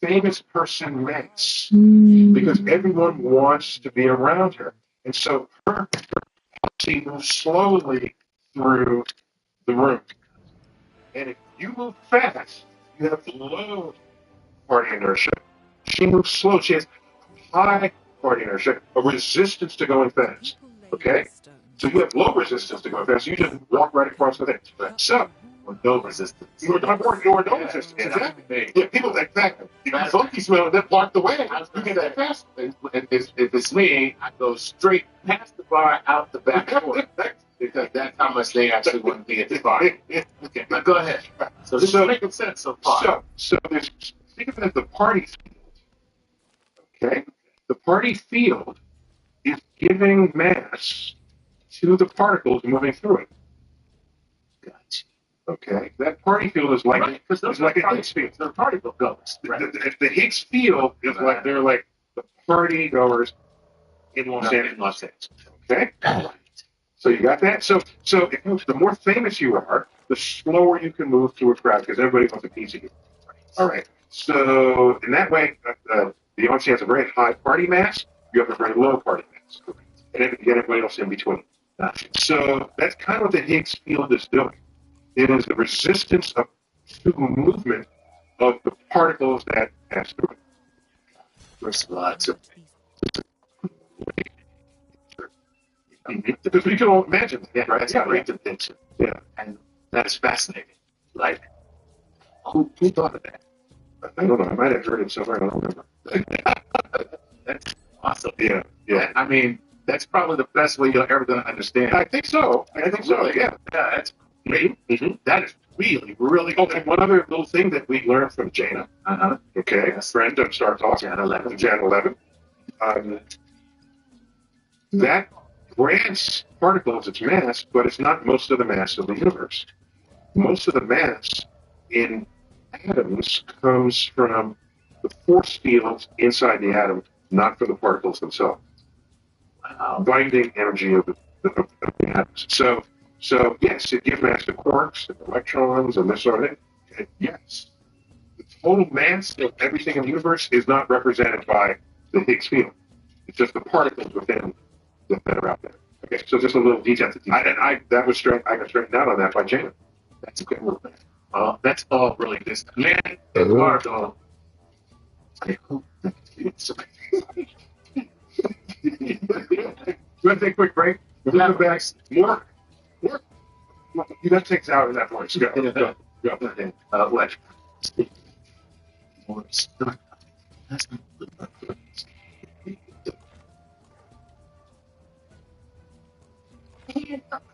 famous person mass because everyone wants to be around her. And so she moves slowly through the room. And if you move fast, you have low party inertia. She moves slow. She has high party inertia, a resistance to going fast. Okay? So you have low resistance to going fast. You just walk right across the thing. So, Or no resistance. or no resistance. Exactly. Yeah, people like that. You can funky smell and then block the way. You get that fast. If it's me, I go straight past the bar, out the back door. Because that's how much they actually want to be at the bar. Okay, now go ahead. So this is making sense so far. So there's, think of it as the party field. Okay? The party field is giving mass to the particles moving through it. Gotcha. Okay? That party field is like, Right, because those it's like a party- Higgs field. They're particle goers. The, Right. the Higgs field is like, they're like the party goers in Los In Angeles. Los Angeles. Okay? So you got that? So if you, the more famous you are, the slower you can move through a crowd because everybody wants a piece of you. All right. So in that way, the ONC has a very high party mass. You have a very low party mass. And then you get everybody else in between. So that's kind of what the Higgs field is doing. It is the resistance to movement of the particles that pass through it. There's lots of Because we can all imagine that, yeah, right? that's a great depiction. Yeah. And that's fascinating. Like, who thought of that? I don't know. I might have heard it somewhere. I don't remember. That's awesome. Yeah. I mean, that's probably the best way you're ever going to understand. I think so. Really? Yeah. Yeah, that's great. Mm-hmm. That is really, really Oh, good. and one other little thing that we learned from Jana. Uh-huh. Okay. Yes. Friend of Star Talk. Jan 11. Jan 11. That grants particles its mass, but it's not most of the mass of the universe. Most of the mass in atoms comes from the force fields inside the atom, not from the particles themselves. Wow. Binding energy of the atoms. So yes, it gives mass to quarks and electrons and this sort of thing. And yes, the total mass of everything in the universe is not represented by the Higgs field. It's just the particles within that are out there. Okay, so just a little detail. I got straightened out on that by Jana. That's a good one. Well, that's all really good. Man, Eduardo, I hope that it's You want to take a quick break? We'll come back. More. You got to take us out of that voice. Go. What?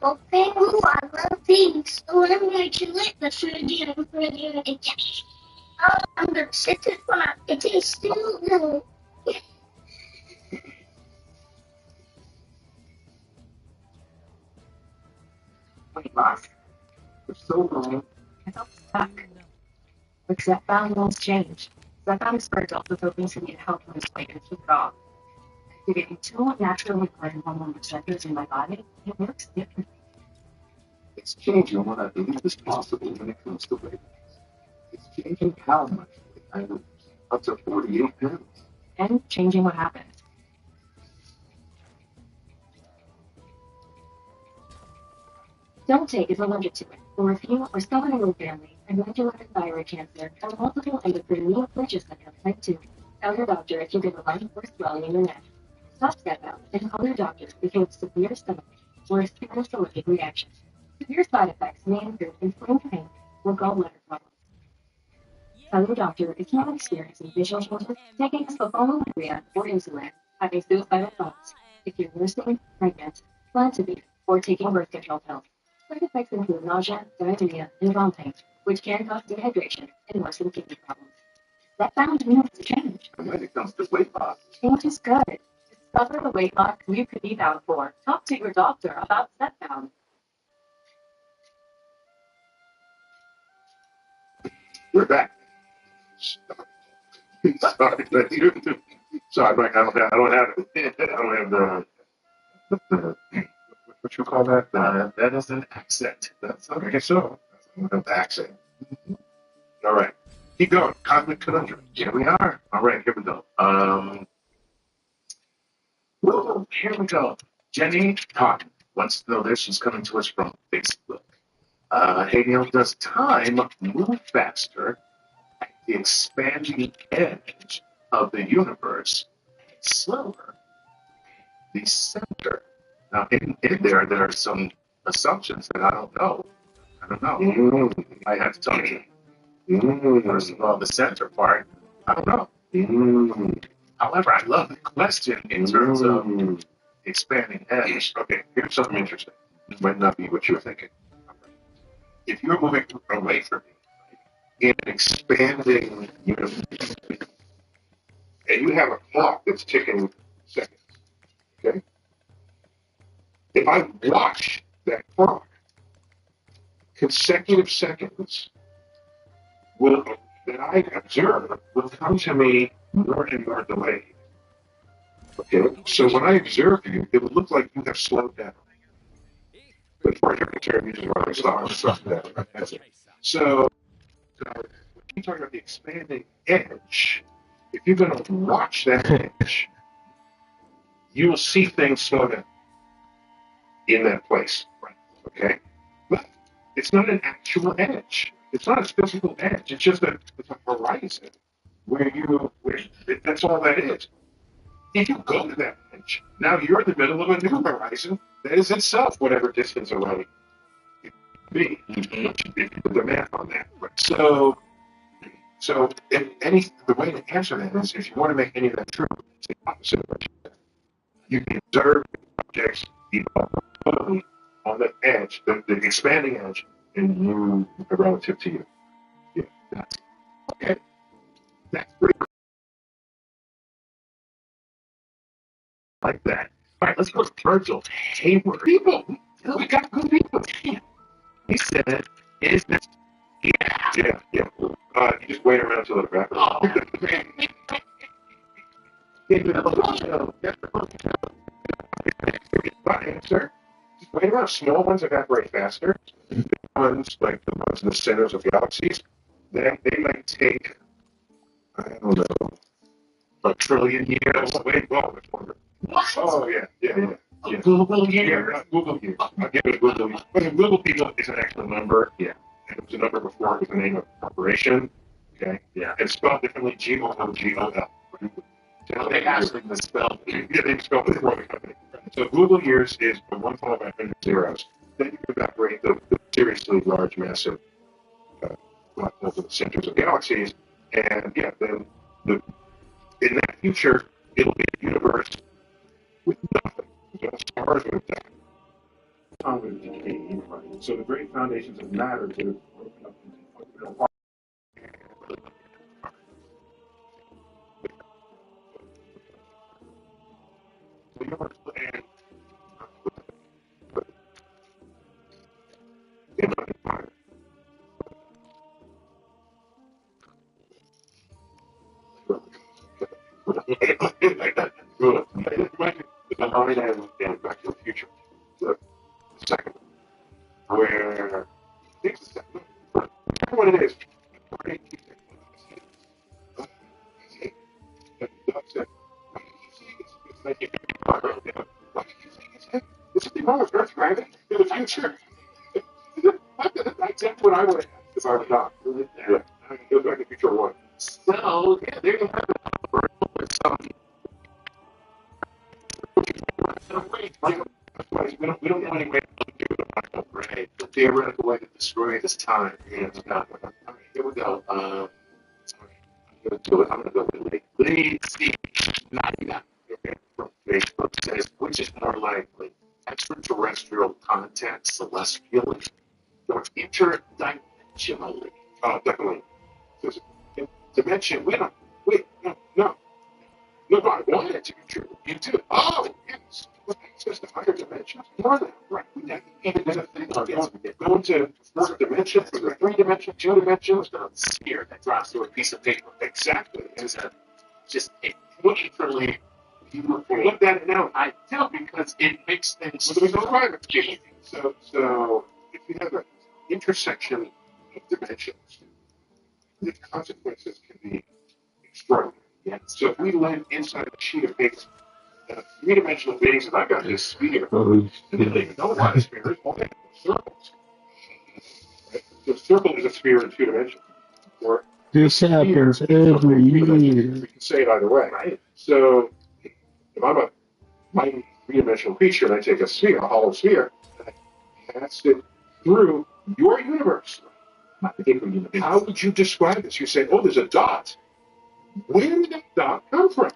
Okay, ooh, I love these. So I'm going to let the further and oh, I'm going to sit it when it is still good. For so long, I felt stuck. But Zepbound won't change. Zepbound starts off with obesity to help lose weight and keep it off. Activating two naturally occurring hormone receptors in my body, it works differently. It's changing what I believe is possible when it comes to weight loss. It's changing how much weight I lose, up to 48 pounds. And changing what happens. Don't take is allergic to it, or if you or someone in your family has medullary thyroid cancer or multiple endocrine neoplasia type 2, tell your doctor if you get a lump or swelling in your neck. Stop Zepbound and call your doctor if you have severe stomach or a serious allergic reaction. Severe side effects may include inflamed pain or gallbladder problems. Tell your doctor if you are experiencing visual changes, taking sulfonylurea or insulin, having suicidal thoughts, if you're nursing, pregnant, plan to be, or taking birth control pills. Side effects include nausea, diarrhea, and vomiting, which can cause dehydration and worsen kidney problems. Zepbound needs to change. And when it comes to weight loss, Change is good. Discover the weight loss you could be bound for. Talk to your doctor about Zepbound. We're back. Sorry, but you. Sorry, Mike. I don't have the what you call that? that is an accent. That's I guess so. The accent. All right. Keep going. Cosmic conundrum. Here we are. All right, here we go. Here we go. Jenny Todd wants to know this. She's coming to us from Facebook. Hey Neil, does time move faster at the expanding edge of the universe, slower the center? Now, in there are some assumptions that I don't know. I have to tell you. First of all, the center part, I don't know. However, I love the question in terms of expanding edge. Okay, here's something interesting. This might not be what you're thinking. If you're moving away from me in an expanding universe, and you have a clock that's ticking seconds, okay? If I watch that clock, consecutive seconds will that I observe will come to me more and more delayed. Okay, so when I observe you, it would look like you have slowed down. But for your concern, you just want to stop down. That's it. So when you talk about the expanding edge, if you're going to watch that edge, you will see things slow down in that place. Okay, but it's not an actual edge. It's not a physical edge. It's just it's a horizon where that's all that is. If you go to that edge, now you're in the middle of a new horizon that is itself whatever distance away it be. If you put the math on that. So if the way to answer that is if you want to make any of that true, it's the opposite of what you said. You can observe objects evolve on the edge, the expanding edge, and you relative to you. Yeah, that's okay. That's pretty Like that. All right, let's go to Virgil Hayward. people. We got good people. He said, is this? Yeah. You just wait around until it evaporates. My answer. Just wait around. Small ones evaporate faster. Big ones, like the ones in the centers of galaxies, they might take, I don't know, A trillion years. Wait, whoa, it's longer. What? Oh, yeah. Google years. Yeah, Google years. I'll give it a Google. But a Google people is an actual number. Yeah. And it was a number before it was the name of a corporation. Okay. Yeah. It's spelled differently. GOOGL. They actually misspelled it. Yeah, they spelled it before the company. So Google years is 1 followed by 100 zeros. Then you evaporate the seriously large, massive black holes in the centers of galaxies, and yeah, then in that future, it'll be a universe with nothing. No stars with that. Time will decay. So the great foundations of matter would have broken up into fundamental parts. The universe will end in empire. Like that. Good. And Back to the Future. The second, where what it is. This is the moment of Earth gravity in the future. That's what I would have if I was not. Yeah. It was like the future one. So, yeah, there you have it. We don't know any way to do the Bible, Right. The theoretical way to destroy this time. Yeah, it's not. All right, here we go. I'm going to do it. I'm going to go with Lee. Lee C. 99. Okay. From Facebook says, which is more likely, extraterrestrial contact celestially or interdimensionally? Definitely. Dimension. No, I want it to be true. You do. Oh, yes. It's just a higher dimension. More than right. We never even did a thing on this. Going to fourth dimension, or 3 dimension, 2 dimensions. It's a sphere that drops to a piece of paper. Exactly. It's just literally beautiful. Look at it now. I do because it makes things So there's no private. So if you have an intersection of dimensions, the consequences can be extraordinary. Yeah. So if we live inside a sheet of paper, three-dimensional beings, and I've got this sphere, and they don't even know what a sphere is. Well, they have circles. Right? So a circle is a sphere in two dimensions. Or This happens every year. we can say it either way. Right. So if I'm a mighty three-dimensional creature and I take a sphere, a hollow sphere, and I pass it through your universe, how would you describe this? You say, oh, there's a dot. Where did that dot come from?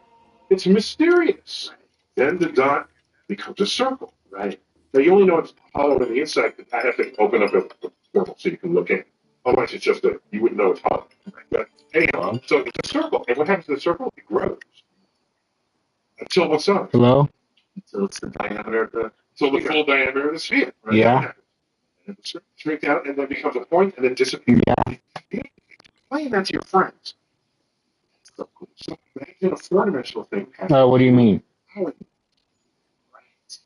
It's mysterious. Then the dot becomes a circle. Right. Now you only know it's hollow on the inside. I have to open up a portal so you can look in. Otherwise, it's just you wouldn't know it's hollow. But anyhow, so it's a circle. And what happens to the circle? It grows until what size? Hello? Until it's the diameter of the full diameter of the sphere. Right? Yeah. And it shrinks out and then becomes a point and then disappears. Yeah. Explain that to your friends. So imagine a four-dimensional thing. What do you mean?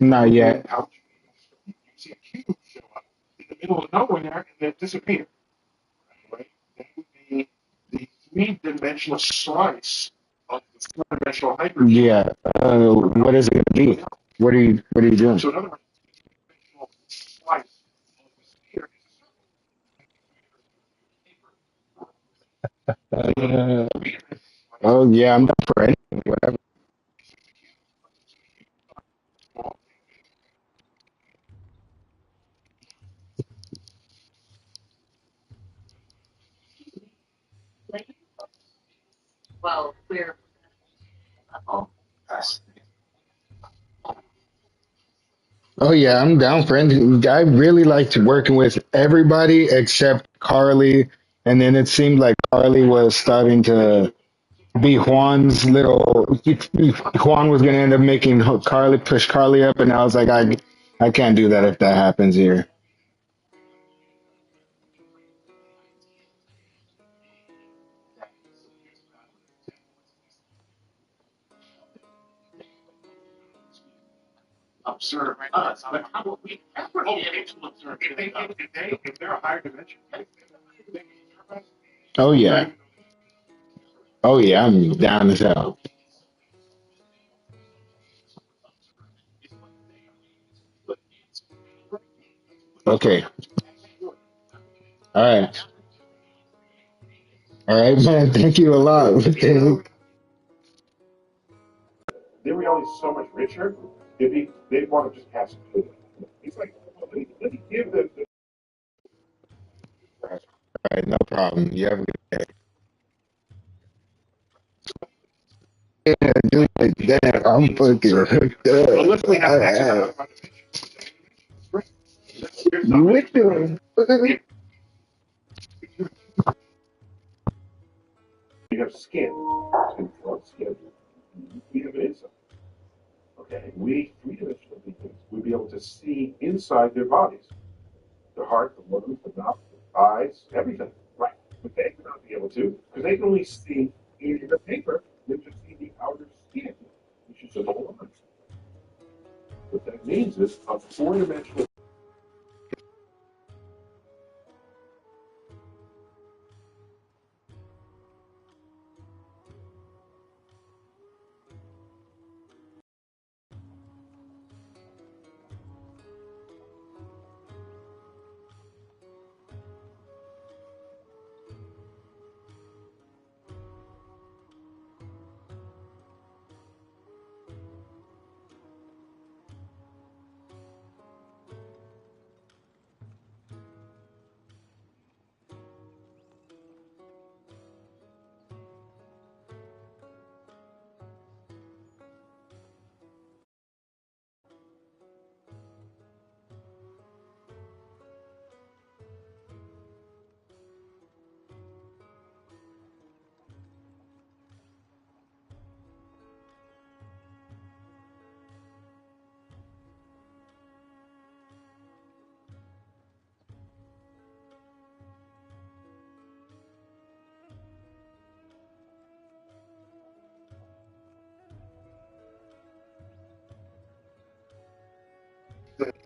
Not yet. You see a cube show up in the middle of nowhere and then disappear. Right? That would be the three-dimensional slice of the four-dimensional hypersphere. Yeah. What is it gonna be? What are you doing? So in other words, the three-dimensional slice of the sphere Oh yeah, I'm down for anything. Whatever. Well, we're Oh yeah, I'm down for anything. I really liked working with everybody except Carly, and then it seemed like Carly was starting to be Juan's little. Juan was gonna end up making Carly push Carly up, and I was like, I can't do that if that happens here. observe us. But how will we ever be able to observe if they're a higher dimension, they can observe us. Oh yeah, oh yeah, I'm down as hell. Okay, all right, all right, man. Thank you a lot. Their reality is so much richer. They'd want to just pass it through. It's like, well, let me give the All right, no problem. You have a good day. Yeah, dude, damn, I'm fucking hooked unless we up. have access to You with them? you have skin, skin. We have an inside. Okay, we three-dimensional beings would be able to see inside their bodies, the heart, the lungs, the mouth, the eyes, everything. Right. But they would not be able to because they can only see in the paper. They just see the outer skin, which is just a whole lot. What that means is a four-dimensional.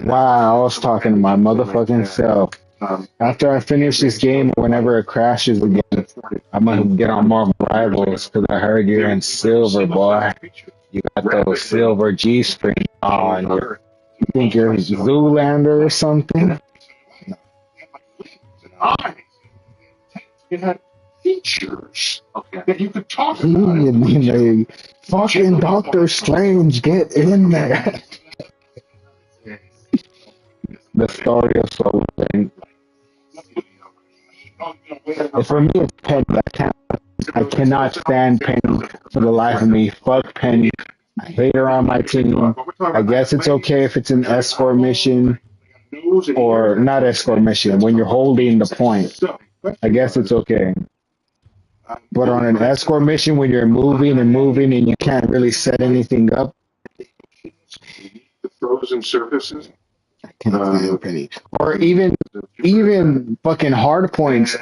Wow, I was talking to my motherfucking self. After I finish this game, whenever it crashes again, I'm gonna get on Marvel Rivals because I heard you're in silver, boy. You got those silver G strings on. You think you're Zoolander or something? It had features that you could talk about. Fucking Doctor Strange, get in there. The story of Soul Thing. For me, it's Penny. I cannot stand Penny for the life of me. Fuck Penny. I hate her on my team. I guess it's okay if it's an escort mission or not escort mission when you're holding the point. I guess it's okay. But on an escort mission when you're moving and you can't really set anything up, The frozen surfaces. I can't stand Penny. Or even fucking hard points.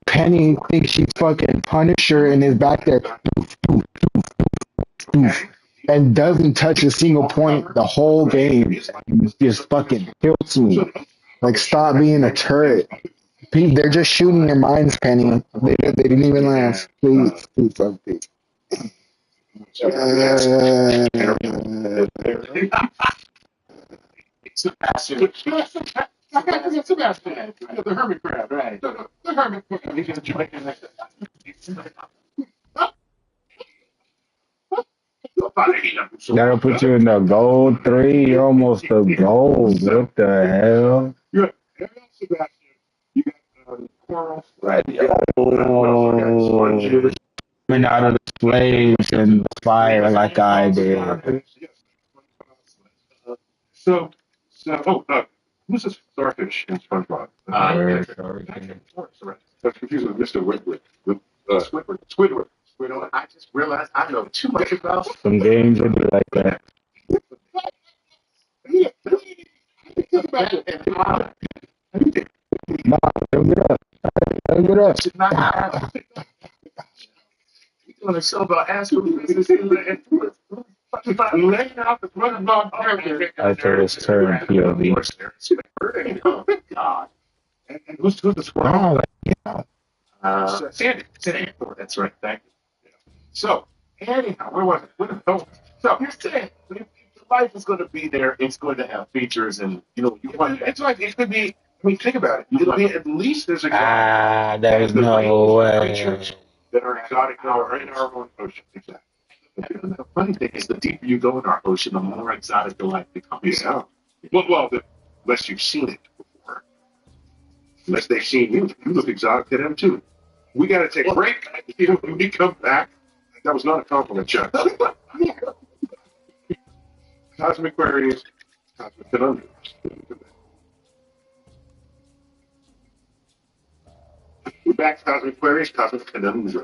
Penny thinks she's fucking Punisher and is back there and doesn't touch a single point the whole game. Just fucking kills me. Like, stop being a turret. They're just shooting your minds, Penny. They didn't even last. Please, fuck please. Sebastian. The hermit crab, right? The hermit crab. He's in Jamaica. That'll put you in the gold 3. You're almost a gold. What the hell? You got Sebastian. You got coral. Right. Coming out of the flames and fire like I did. So, this is Starfish in SpongeBob. That's confused with Mr. Whitworth. Squidward. I just realized I know too much about. Some games would be like that. Mom, don't get up. Don't get up. Should not have. We're doing a show about astrophysics and laying out the SpongeBob character. I thought it was turn POV. Oh God! And who's the squirrel? Sandy. That's right. Thank you. So, anyhow, where was it? So, You're saying if life is going to be there, it's going to have features, and it's like it could be. I mean, think about it. It'll be at least as exotic. There's no way. That are exotic now are in our own ocean. Exactly. The funny thing is, the deeper you go in our ocean, the more exotic the life becomes. Yeah. Well, unless you've seen it before, unless they've seen you, you look exotic to them too. We got to take a break. When we come back, that was not a compliment, Chuck. Cosmic queries, cosmic conundrums. We're back to Cosmic Queries, Cosmic Conundrums.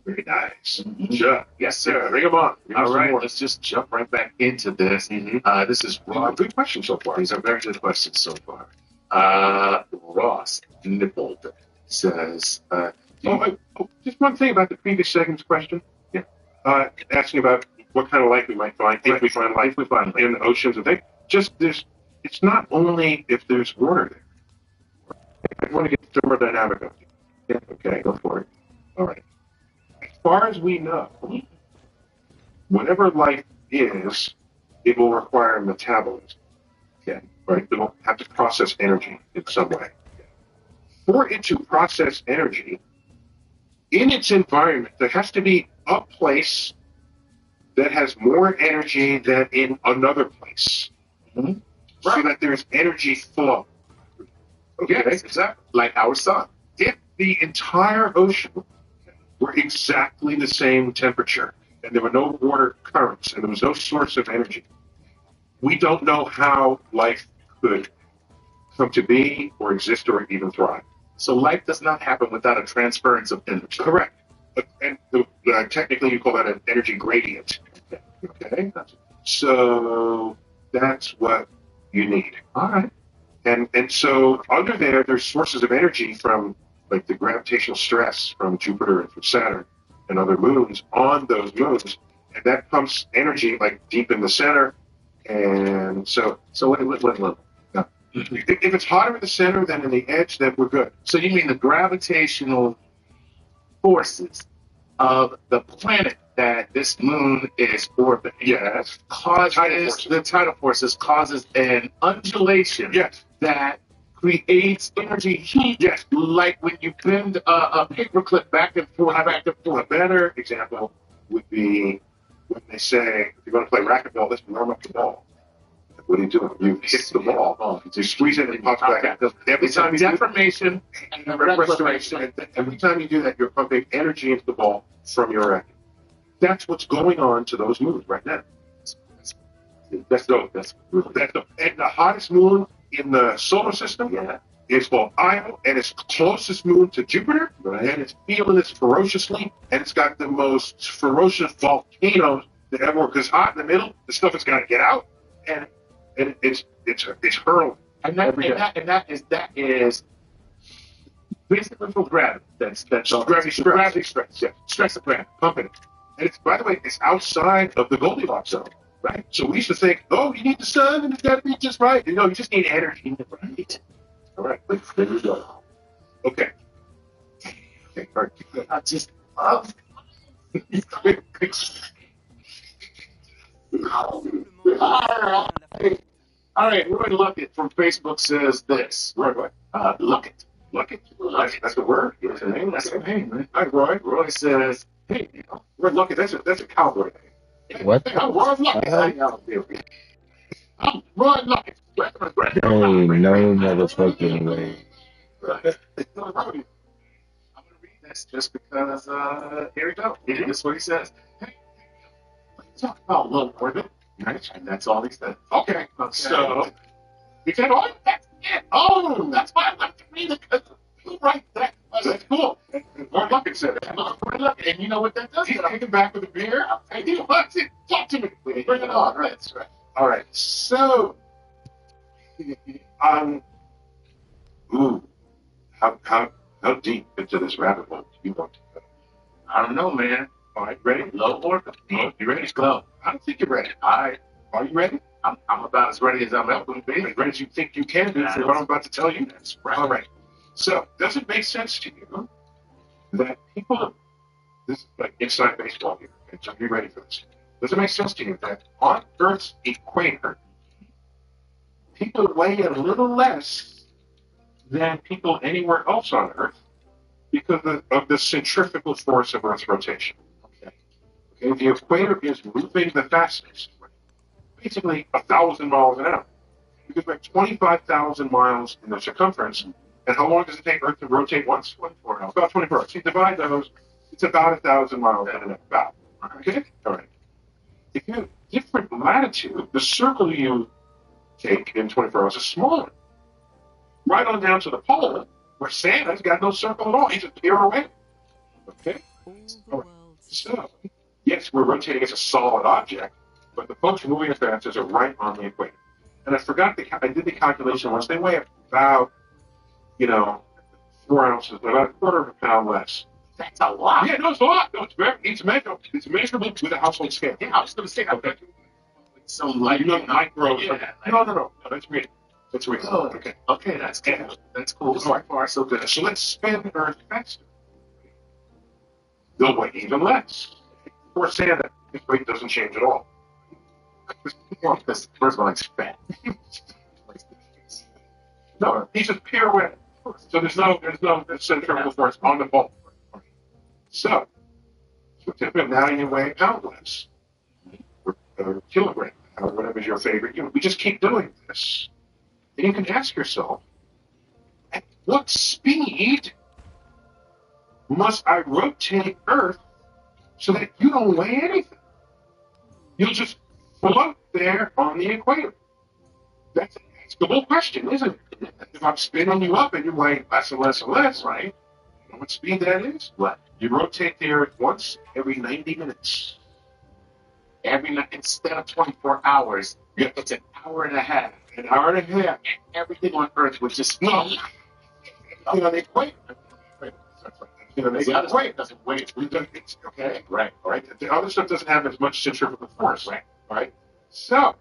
Very nice. Chuck. Yes, sir. Bring them on. All right, let's just jump right back into this. This is Ross. Good questions so far. These are very good questions so far. Ross Nippled says, just one thing about the previous segment's question. Yeah. Asking about what kind of life we might find, if we find life in the oceans and things. It's not only if there's water there. I want to get thermodynamic up here. Yeah, okay, go for it. All right. As far as we know, whatever life is, it will require metabolism. Okay, right? It will have to process energy in some way. For it to process energy in its environment, there has to be a place that has more energy than in another place. Mm-hmm. So that there's energy flow. Okay, yes, exactly. Like our sun. If the entire ocean were exactly the same temperature, and there were no water currents, and there was no source of energy, we don't know how life could come to be or exist or even thrive. So life does not happen without a transference of energy. Correct. And technically you call that an energy gradient. Okay? So that's what you need. All right. And so under there's sources of energy from like the gravitational stress from Jupiter and from Saturn and other moons on those moons. And that pumps energy like deep in the center. And so what? No. If it's hotter in the center than in the edge, then we're good. So you mean the gravitational forces of the planet that this moon is orbiting. Yes. The tidal forces causes an undulation. Yes. That creates energy heat. Yes. Like when you bend a paperclip back and forth, back and A forth. better example would be when they say, if you're going to play racquetball, let's warm up the ball. What do you do? You hit the ball. You squeeze it and it pops back out. Every time you deformation and restoration. Every time you do that, you're pumping energy into the ball from your racket. That's what's going on to those moons right now. That's and the hottest moon in the solar system is called Io, and it's closest moon to Jupiter, and it's feeling this ferociously, and it's got the most ferocious volcanoes that ever. Because hot in the middle, the stuff has got to get out, and it's hurling. And that is basically for gravity. That's Gravity stress. Yeah, stress the planet, pumping it. And it's, by the way, it's outside of the Goldilocks zone, right? So we used to think, oh, you need the sun and it's got to be just right. You know, you just need energy, right? All right, there you go. Okay. Okay, all right. I just love. All right, Roy Luckett from Facebook says this. Roy, what? Luckett. Luckett? That's the word? That's the name? That's the name, man. Hi, Roy. Roy says, hey, Roy Luckett, that's a cowboy name. What? Hey, I'm Roy Luckett. I'm Roy Luckett. Hey, no motherfucking way. I'm going to read this just because, here we go. This is what he says. Hey, let's talk about low orbit. Right? And that's all he said. Okay. So, he said, oh, that's it. Oh, that's why I like to read it, because you write that. That's cool. And Roy Luckett said it. And you know what that does? He's kicking back with a beer. I do. Talk to me. Bring it on. That's right. All right. So, how deep into this rabbit hole do you want to go? I don't know, man. All right, ready? Low orbit. You ready? Let's go. I don't think you're ready. Are you ready? I'm about as ready as I'm ever going to be. As ready as you think you can be for what I'm about to tell you. That's right. All right. So, does it make sense to you that people, this is like inside baseball here, okay, so be ready for this. Does it make sense to you that on Earth's equator, people weigh a little less than people anywhere else on Earth because of the centrifugal force of Earth's rotation? Okay, the equator is moving the fastest, basically 1,000 miles an hour. Because we're 25,000 miles in the circumference. And how long does it take Earth to rotate once? 24 hours. About 24 hours. So you divide those, it's about 1,000 miles an hour. About. Okay? All right. If you have different latitude, the circle you take in 24 hours is smaller. Right on down to the pole, where Santa's got no circle at all. He's just here away. Okay? So, yes, we're rotating as a solid object, but the folks moving as fastest are right on the equator. And I forgot I did the calculation once. They weigh about, 4 ounces, about a quarter of a pound less. That's a lot. Yeah, no, it's a lot. No, it's measurable with a household scale. Yeah, I was going to say, okay. Some like micro. Yeah, No, that's real. That's real. Oh, Okay. Okay, that's cool. Yeah. That's cool. So far, so good. So let's spin Earth faster. They'll weigh even less. For Santa, his weight doesn't change at all. First of all, it's fat. No, he's just pure weight. So there's no centrifugal force on the ball. So now you weigh pound less, or kilogram, or whatever's your favorite unit. We just keep doing this. And you can ask yourself, at what speed must I rotate Earth so that you don't weigh anything? You'll just float there on the equator. That's an askable question, isn't it? If I'm spinning you up and you weigh less and less and less, right? You know what speed that is? What? You rotate the Earth once every 90 minutes. Every night, instead of 24 hours, Yeah. it's an hour and a half. An hour and a half. And everything on Earth would just No. You know, the equator. You know, the other stuff doesn't weigh. It's okay, right? All right. The other stuff doesn't have as much centrifugal force, right? All right. So,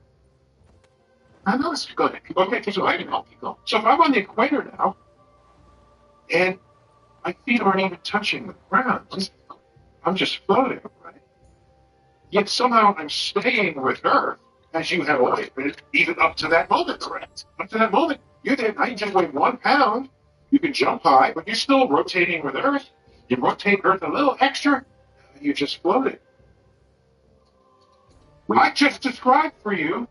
I know it's good. okay, keep going. Keep going. So if I'm on the equator now, and My feet aren't even touching the ground. I'm just floating, right? Yet somehow I'm staying with Earth as you have always been, even up to that moment, correct? Up to that moment, you did. I just weigh 1 pound. You can jump high, but you're still rotating with Earth. You rotate Earth a little extra, and you just floated. I just described for you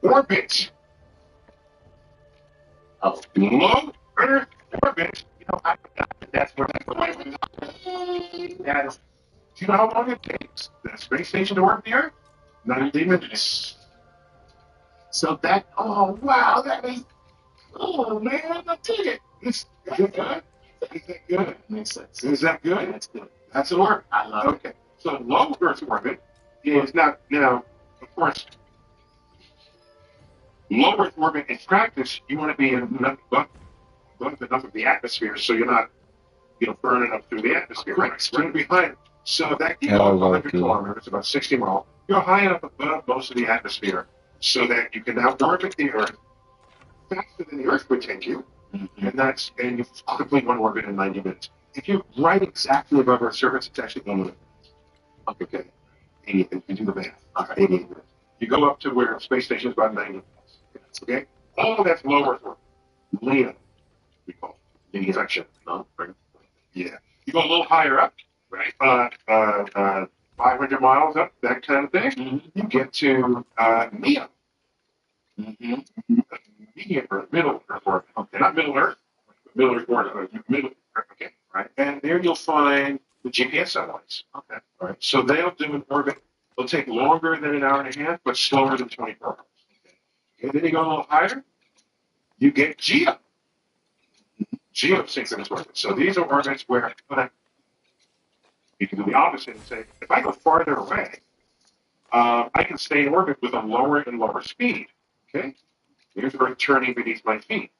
orbit. Oh, Low Earth orbit. that's where that is. Do you know how long it takes the space station to orbit the Earth? 90 minutes. So that, oh wow, that is, oh man, I dig it. Is it good? Is that good? Makes sense. Is that good? That's good. That's an orbit. I love it. Okay. So low Earth orbit is not now, of course, low Earth orbit in practice, you want to be in enough of the atmosphere so you're not, burning up through the atmosphere. Right. Right behind. So that you go 100 kilometers, about 60 miles. You're high enough above most of the atmosphere so that you can now orbit the Earth faster than the Earth would take you, and you complete one orbit in 90 minutes. If you're right exactly above Earth's surface, it's actually 1 minute. Okay. 88. You do the math. All right. 88 minutes. You go up to where the space station is about 90 minutes. Okay. All of that's low Earth orbit. LEO, we call it. Linear section. No? Right? Yeah. You go a little higher up, right? 500 miles up, that kind of thing. You get to MEO. Medium Earth, middle Earth orbit. Okay, not middle Earth, but middle Earth orbit. Middle Earth, okay, right. And there you'll find the GPS satellites. Okay, all right. So they'll do an orbit. They'll take longer than an hour and a half, but slower than 24 hours. Okay. And then you go a little higher, you get GEO. Geosynchronous orbit. So these are orbits where you can do the opposite and say, if I go farther away, I can stay in orbit with a lower and lower speed. Okay? Here's Earth turning beneath my feet.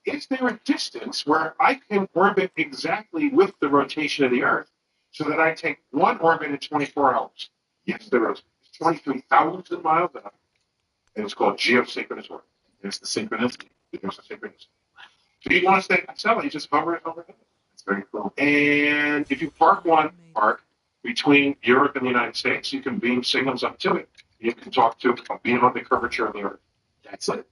Is there a distance where I can orbit exactly with the rotation of the Earth so that I take one orbit in 24 hours? Yes, there is. It's 23,000 miles an hour. And it's called geosynchronous orbit. There's the synchronicity. There's the synchronicity. So you want to stay at satellite, you just hover it overhead. That's very cool. And if you park between Europe and the United States, you can beam signals up to it. You can talk to a beam on the curvature of the Earth. That's it.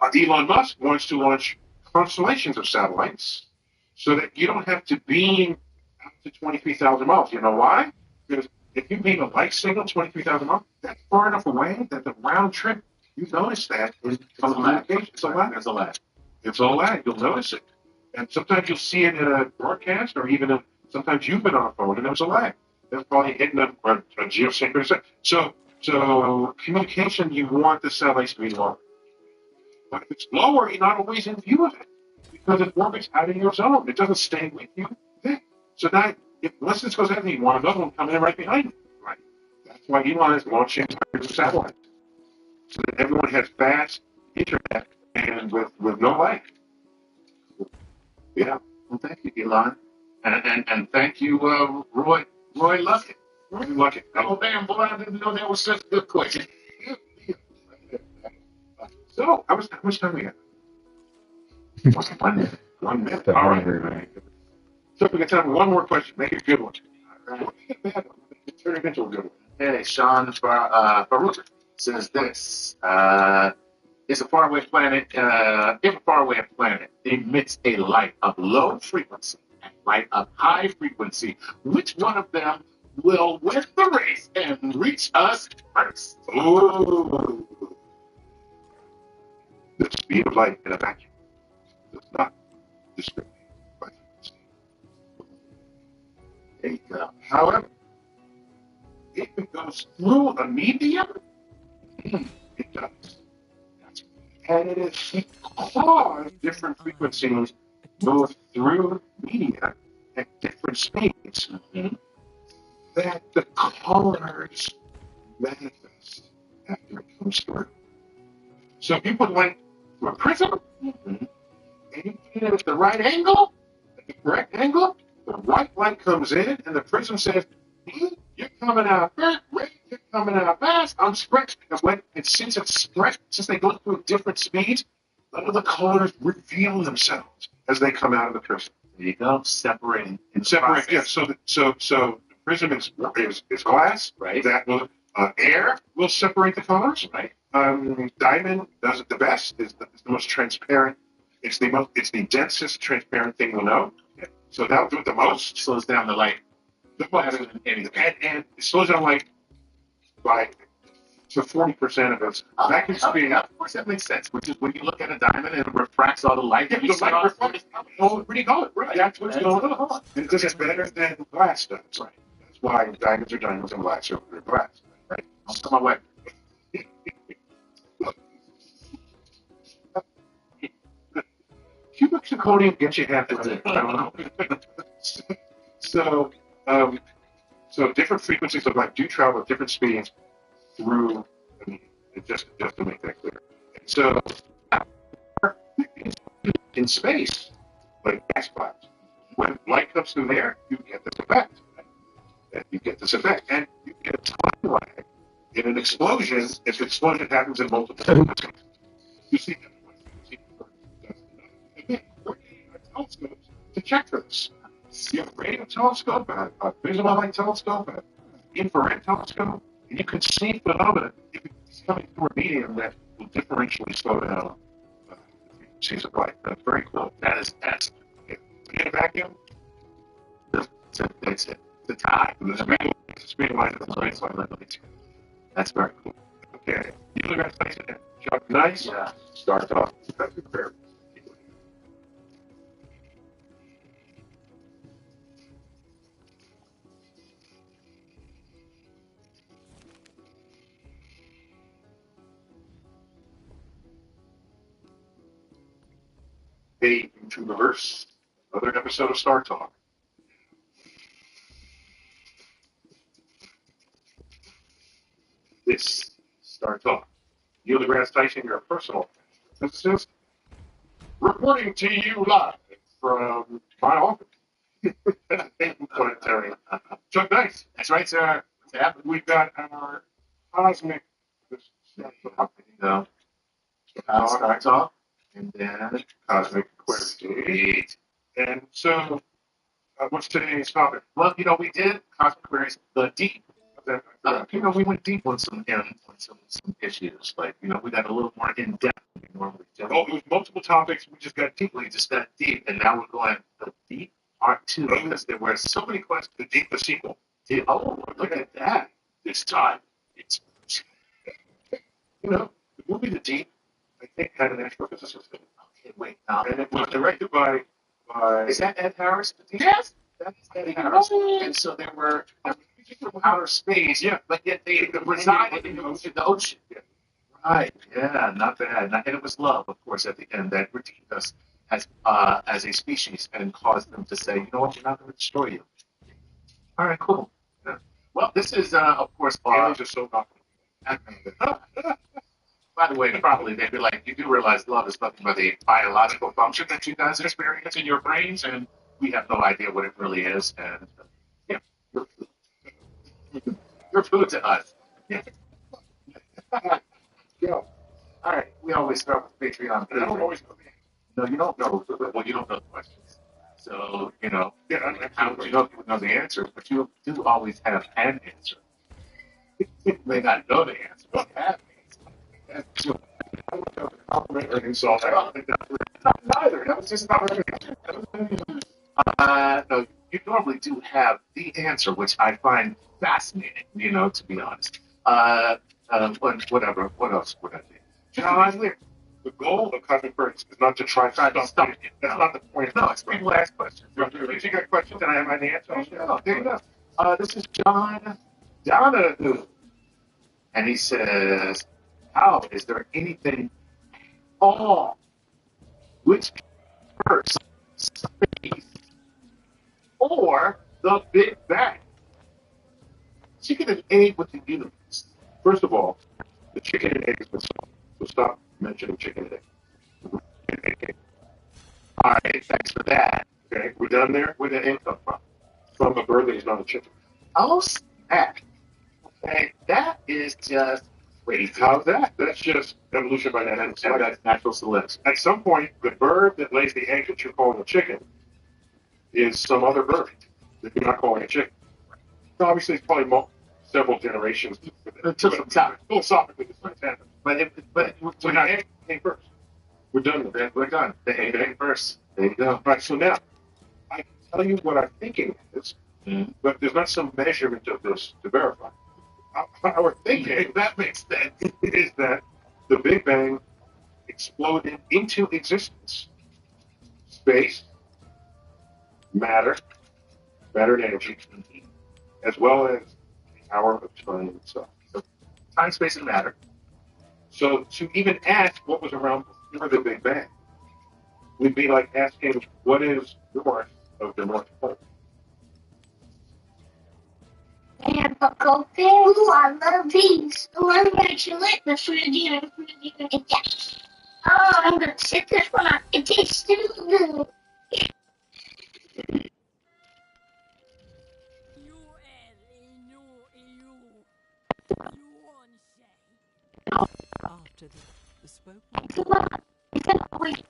Elon Musk wants to launch constellations of satellites so that you don't have to beam up to 23,000 miles. You know why? Because if you beam a light signal 23,000 miles, that's far enough away that the round trip, you notice that in communication. It's a lag. It's a lag. It's a lag. You'll notice it. And sometimes you'll see it in a broadcast or even sometimes you've been on a phone and there's a lag. That's probably hitting a geosynchronous. So communication, you want the satellites to be lower. But if it's lower, you're not always in view of it because it orbits out of your zone. It doesn't stay with you. Okay. So now, once this goes out, you want another one coming in right behind you. Right. That's why Elon is launching satellites so that everyone has fast internet and with no lag. Yeah. Well, thank you, Elon, and thank you, Roy Luckett. Roy Luckett. Oh, damn, boy, I didn't know that was such a good question. So, how much time we have? 1 minute. 1 minute. All right. So, if we got time for one more question, make it a good one. All right. Turn it into a good one. Hey, Sean Farouk says this. If a faraway planet emits a light of low frequency and light of high frequency, which one of them will win the race and reach us first? Ooh. The speed of light in a vacuum does not discriminate by frequency. There you go. However, if it goes through a medium, it does. And it is because different frequencies move through media at different speeds that the colors manifest after it comes through. So if you put light through a prism and you put it at the right angle, at the correct angle, the white light comes in and the prism says, you're coming out red, you're coming out fast, I'm spread. And since it's spread, since they go through different speeds, none of the colors reveal themselves as they come out of the prism. There you go. Separating. Separate. Yeah. So the prism is glass. Right. That will air will separate the colors. Right. Diamond does it the best. It's the most transparent. It's the densest transparent thing we know. Yeah. So that'll do it the most. Slows down the light. And it slows down light by to 40% of its vacuum speed. Of course, that makes sense. Which is when you look at a diamond and it refracts all the light. Yeah, the light reflects. Oh, pretty good. Right. That's what's going on. And this is better than glass does. Right. That's why diamonds are diamonds and glass are glass. Right. I'll come my way. Cubic zirconium gets you half the day. I don't know. so, so different frequencies of light do travel at different speeds through the medium. Just to make that clear. And so, in space, like gas clouds, when light comes through there, you get this effect. And you get this effect, and you get a time lag in an explosion. If the explosion happens in multiple times, you see that. Telescopes to check for this. You have a radio telescope, a visual light telescope, an infrared telescope, and you can see phenomena if it's coming through a medium that will differentially slow down the frequencies of light. That's very cool. That is excellent. In a vacuum, That's it. The tie. the speed of light is the speed of light. That's very cool. Okay. You look at space and Chuck Nice. Yeah. Start off. That's fair. Hey, to reverse another episode of Star Talk. This Star Talk. Neil deGrasse Tyson, your personal physicist, reporting to you live from my office. Chuck Nice. That's right, sir. What's happening? We've got our cosmic Star Talk. And then cosmic query. Sweet. And so, what's today's topic? Well, we did cosmic queries, the deep. We went deep on some issues. Like, we got a little more in depth than we normally do. Oh, it was multiple topics. We just got deep. We just got deep, and now we're going the deep part 2 because there were so many questions. The deep, the sequel. Oh, look at that! This time, it's the movie The Deep, I think, had an astrophysicist in it. okay. Wait, And it was directed by is that Ed Harris? The deep? Yes. That's Ed Harris. And so there were from outer space, Yeah. but yet they resided in the ocean. Yeah. Right. Yeah. Not bad. And it was love, of course, at the end that redeemed us as a species and caused them to say, you know what, we're not going to destroy you. All right. Cool. Yeah. Well, this is of course. Aliens are so awful. By the way, probably they'd be like, you do realize love is nothing but a biological function that you guys experience in your brains, and we have no idea what it really is. And you're food to us. Yeah. Yeah. All right. We always start with Patreon. And I don't always know the answer. No, you don't know. Well, you don't know the questions. So, Yeah, how would you know if you would know the answers? But you do always have an answer. You may not know the answer, but you have an answer. Compliment or insult. Neither. That was just not no, you normally do have the answer, which I find fascinating, to be honest. Whatever. What else would I do? John, the goal of cosmic queries is not to try to stop it. That's not the point. No, it's people ask questions. If you got questions and I have my answer, There you go. This is John Donahue. And he says, how is there anything all which first space or the Big Bang? Chicken and egg with the universe. First of all, the chicken and egg has been solved. So stop mentioning chicken and egg. All right, thanks for that. Okay, we're done there? Where did egg come from? From a bird that is not a chicken. Oh, snap. Okay, that is just crazy. How's that? That's just evolution by natural That's natural selection. At some point, the bird that lays the egg that you're calling a chicken is some other bird that you're not calling a chicken. So obviously, it's probably several generations. It took some time. Philosophically, it's fantastic. But So now, egg came first. We're done with that. we're done. The egg came first. There you go. All right. So now I can tell you what I'm thinking is, but there's not some measurement of this to verify. Our thinking That makes sense. is that the Big Bang exploded into existence space, matter, matter and energy, as well as the hour of time itself. Time, space, and matter. So to even ask what was around before the Big Bang would be like asking what is north of the North Pole. And the gold bear. Ooh, I love these. The one that you lit the fruity and fruity and yes. Oh, I'm gonna sit this one out. It tastes too good. After the spoken Come on. It's gonna wait.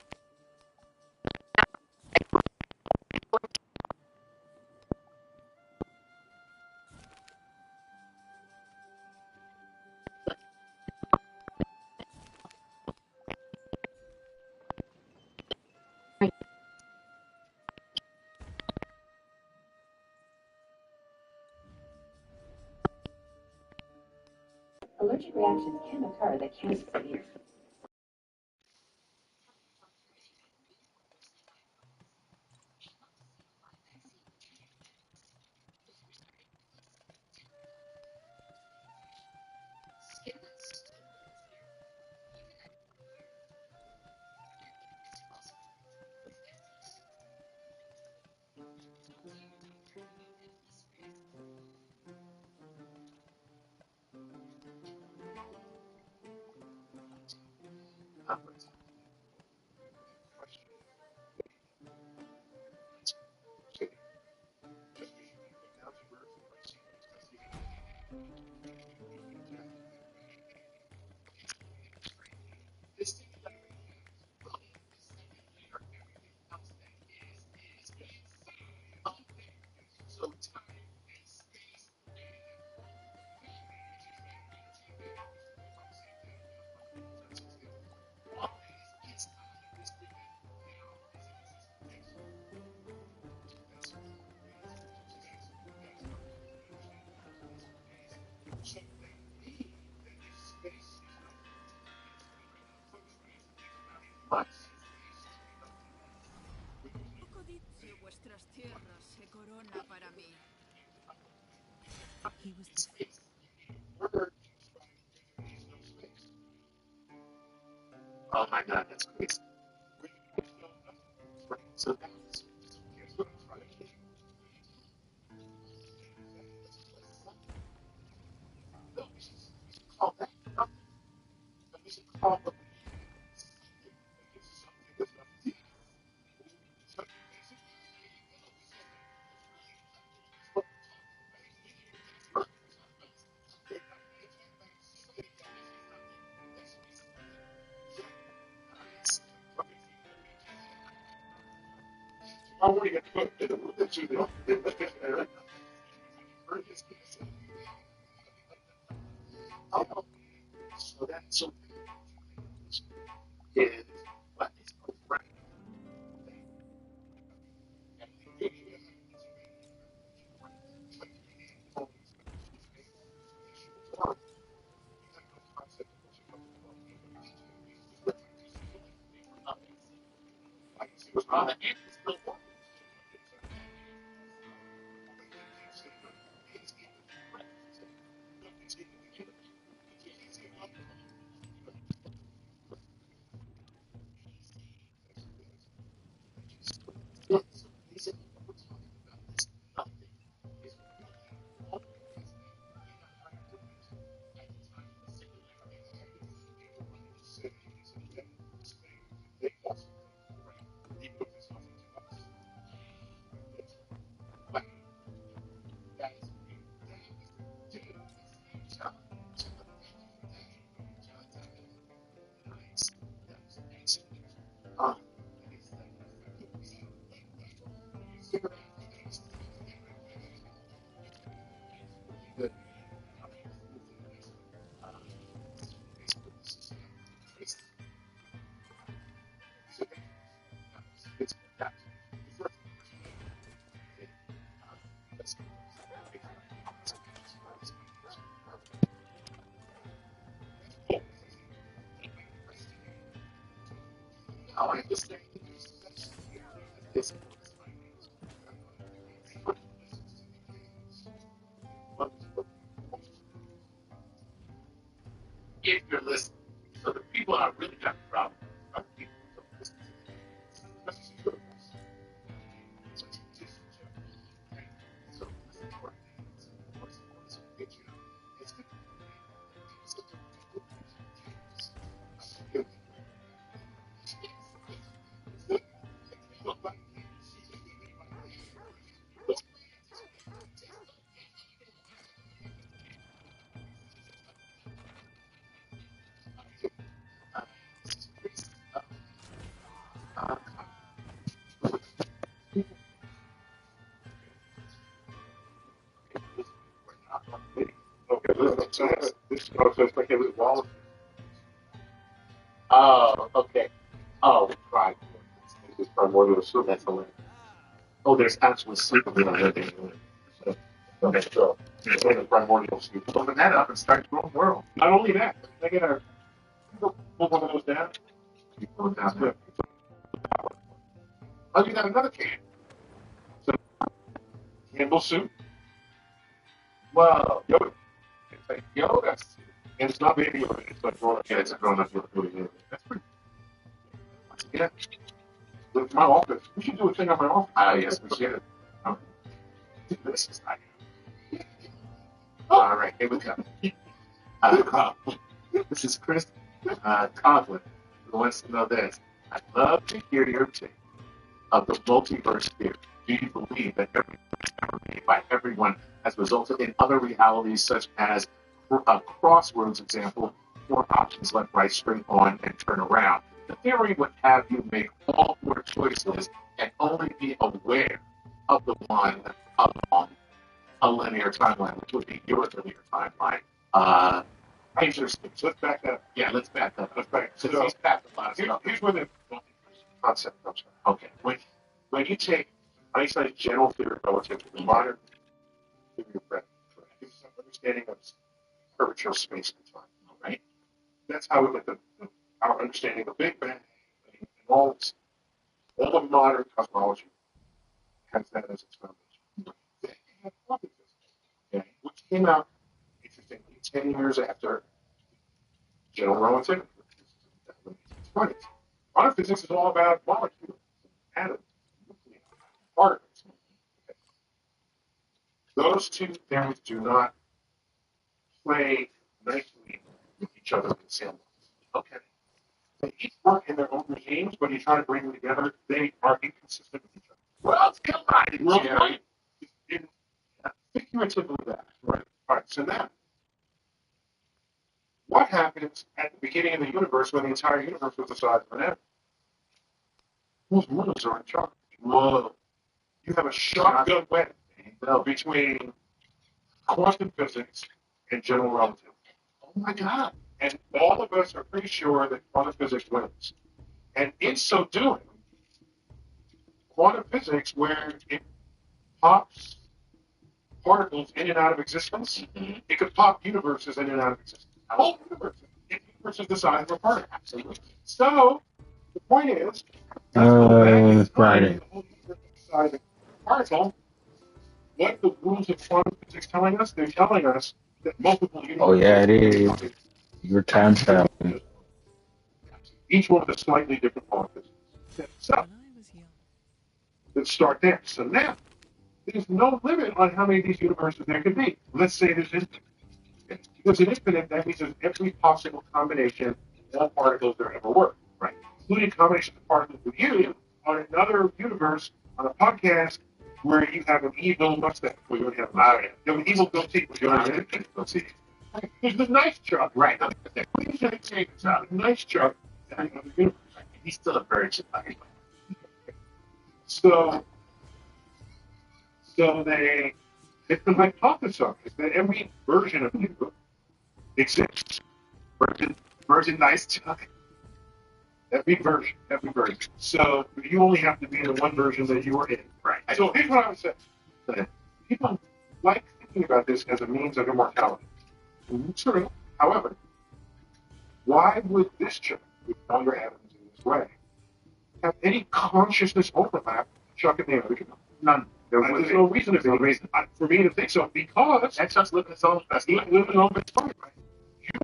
Allergic reactions can occur that can be severe. codicio vuestras tierras se corona para mí. He was the Oh my God, that's crazy. So I already got so that's so is what is correct. If you're listening, so the people I really have a problem with are the people who don't listen to the kids. Especially the little ones. So it's a dish show, right? So listen to our kids. What's a picture? It's good. So Okay, so this so it's like a little wall. oh, okay. Oh, right. This is primordial soup. That's hilarious. Oh, there's actual sleep in there. Okay, so it's like a primordial soup. Open that up and start your own world. Not only that, but they get a pull one of those down. You pull it down Yeah. there. Oh, you got another can. So Campbell soup. Whoa. Yoda. It's like Yoda. And it's not baby Yoda. It's like grown up. Yeah, it's a grown up Yoda. That's pretty. Yeah. With my office. We should do a thing on my office. Ah, yes, we should. This is not. All right, here we go. This is Chris Coughlin, who wants to know this. I'd love to hear your take of the multiverse theory. Do you believe that everything that's ever made by everyone has resulted in other realities, such as a crossroads example, four options left, right, straight on, and turn around? The theory would have you make all four choices and only be aware of the one along a linear timeline, which would be your linear timeline. Interesting. So let's back that up. Yeah, let's back up. Let's back. Since So he's backed a lot of stuff. here's where the concept comes from. Okay. When you take Einstein's general theory of relativity, the modern theory of relativity, gives us an understanding of curvature of space and time. All right. That's how we get our understanding of the Big Bang and all the modern cosmology has that as its foundation. Then you have quantum physics, okay, which came out, interestingly, 10 years after general relativity, which is in the 1920s. Quantum physics is all about molecules, atoms, nuclei, particles. Okay. Those two things do not play nicely with each other in the same way. Okay. They each work in their own regimes, but you try to bring them together, they are inconsistent with each other. Well, come on, Jerry. Figuratively that. Right. All right. So now, what happens at the beginning of the universe when the entire universe was the size of an atom? Whose rules are in charge? Whoa. You have a shotgun weapon between quantum physics and general relativity. Oh my God. And all of us are pretty sure that quantum physics wins. And in so doing, quantum physics, where it pops particles in and out of existence, it could pop universes in and out of existence. Whole universes. Universe is the size of a particle. Absolutely. So the point is, Friday. the whole universe is the size of a particle. What the rules of quantum physics telling us? They're telling us that multiple universes. Oh yeah, it is. Your time traveling. Each one with a slightly different law of physics. So When I was young. let's start there. So now there's no limit on how many of these universes there could be. Let's say there's infinite. Because in infinite, that means there's every possible combination of all particles there ever were, right? Including combinations of particles with you on another universe on a podcast where you have an evil mustache. Well, you already have a mustache. You have an evil goatee. You already have an goatee. There's the nice Chuck. Right. Please don't change the Chuck. Nice Chuck. He's still a virgin. So it's the hypothesis that every version of you exists. Virgin nice Chuck. Every version. So you only have to be in the one version that you were in. Right. So here's what I would say. People like thinking about this as a means of immortality. True. However, why would this Chuck, with younger atoms in this way, have any consciousness overlap, chuck it there. None. There's no reason There's no reason. for me to think so because That's just living its own best life. living on its own. Right? You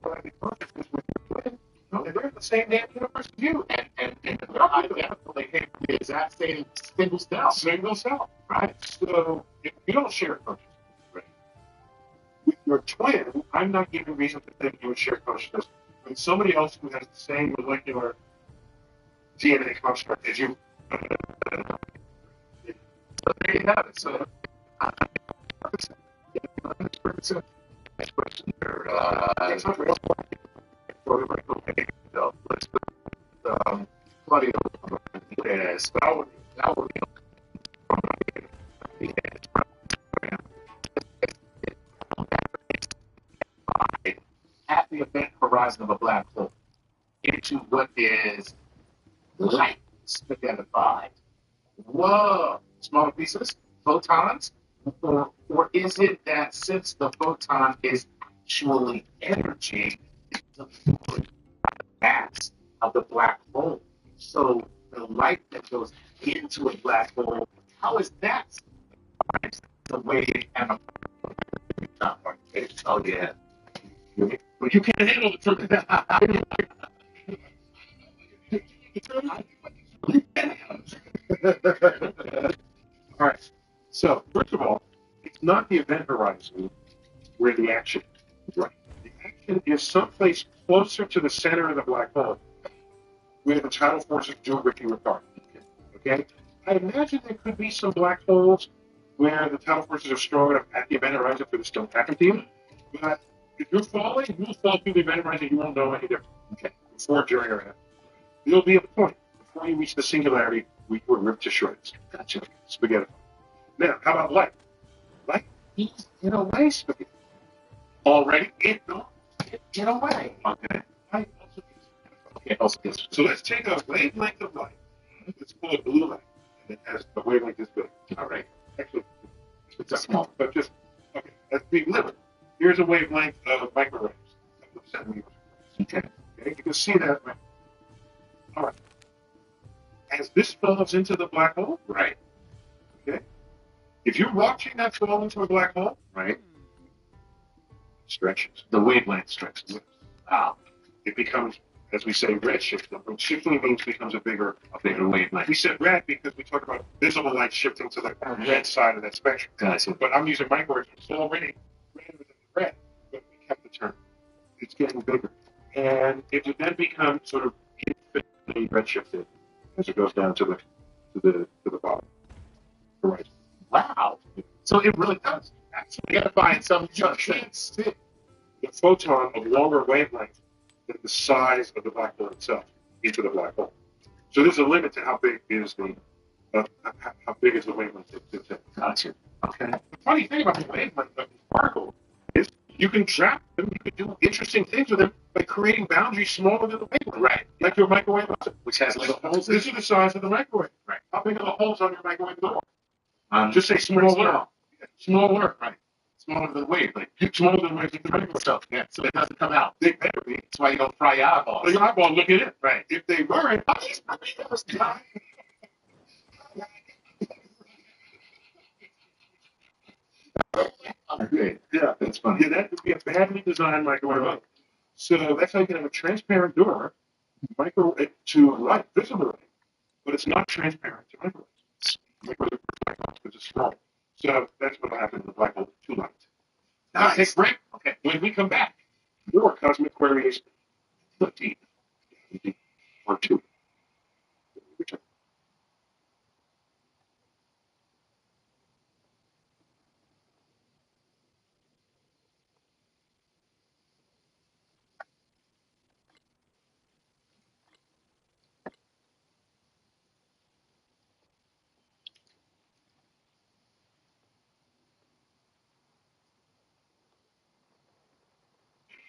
are having consciousness with your twin, and they're in the same damn universe as you. And they're identically the exact same single cell. Single cell. Right. So if you don't share consciousness with your twin, I'm not giving reason to think you would share consciousness with somebody else who has the same molecular DNA construct as you. So there you have it. So, next question here. Let's put Claudio as that would be at the event horizon of a black hole into what is light spaghettified. Whoa, smaller pieces, photons, or is it that since the photon is actually energy, it's the mass of the black hole? So the light that goes into a black hole, how is that the wave and a oh yeah. But you can't handle the truth. All right. So first of all, it's not the event horizon where the action is. Right. The action is someplace closer to the center of the black hole, where the tidal forces do Ricky Ricard. Okay. I imagine there could be some black holes where the tidal forces are strong enough at the event horizon for this to happen to you. But if you're falling, you'll fall through the event horizon. You won't know any different. Okay. Before, during, or after. There'll be a point before you reach the singularity where you are ripped to shreds. Gotcha. Spaghetti. Now, how about light? Light is in a way spaghetti. Already in a way. Okay. Light also is. Okay. Also, yes. So let's take a wavelength of light. Let's call it blue light. And it has a wavelength this big. All right. Actually, it's small, but just, okay, let's be literal. Here's a wavelength of microwaves. Okay. Okay, you can see that. All right. As this falls into the black hole, Right. okay, if you're watching that fall into a black hole, Right. it stretches. The wavelength stretches. Wow. It becomes, as we say, redshifting. Shifting means becomes a bigger wavelength. We said red because we talk about visible light shifting to the red side of that spectrum. Gotcha. But I'm using microwaves. It's already red within the red, but we kept the term. It's getting bigger. And it would then become sort of infinitely redshifted as it goes down to the bottom horizon. Wow. So it really does. Actually, you got to find some junctions. The photon of longer wavelength than the size of the black hole itself into the black hole. So there's a limit to how big is the wavelength. Gotcha. Okay. The funny thing about the wavelength of the particle is you can trap them. You can do interesting things with them by creating boundaries smaller than the wavelength. Right. Like your microwave oven, Which has little holes. This is the size of the microwave. Right. How big are the holes on your microwave door? Just say Smaller. small. Smaller. Right. Smaller than the wavelength. Smaller than the microwave. So, yeah, so it doesn't come out. They better be. That's why you don't fry your eyeballs. Your eyeball look at it. Right. If they weren't, Okay. yeah, That's funny. yeah, that would be a badly designed microwave oven. So that's how you can have a transparent door to light, visible light, but it's not transparent to microwaves. Microwave because it's small. So that's what happens in the black hole, too light. Now, Nice. take a break. Okay. When we come back, more cosmic queries, 13 or 2. Return.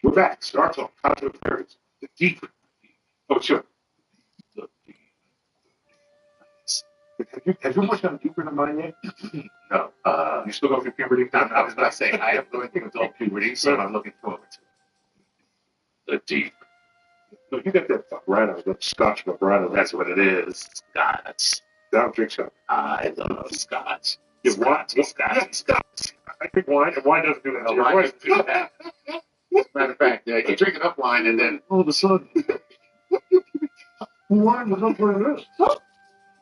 We're back. Star Talk, cosmic queries, the deep. Oh, sure. Have you much gone deeper than mine yet? No. You still go through puberty? I was about to say, I am going through adult puberty, so I'm looking forward to it. The deep. So you got that vibrato, that Scotch vibrato. That's what it is. Scotch. I don't drink Scotch. I love Scotch. Yeah, Scotch. I drink wine, and wine doesn't do that. Wine doesn't do that. Matter of fact, you drink enough wine, and then all of a sudden, Wine was not what it is.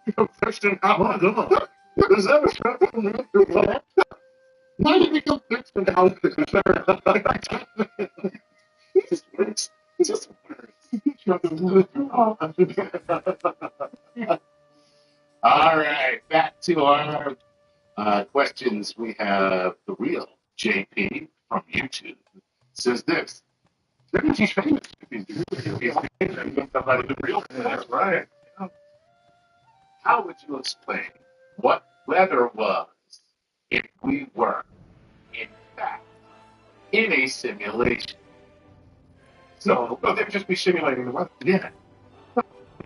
Become fixed in alcohol. Is that a Scotch? Why did it become fixed in alcohol? it works. It just works. All right, back to our questions. We have the real JP from YouTube says this. He's famous. He's somebody the real. That's right. How would you explain what weather was if we were, in fact, in a simulation? No, they'd just be simulating the weather. Yeah.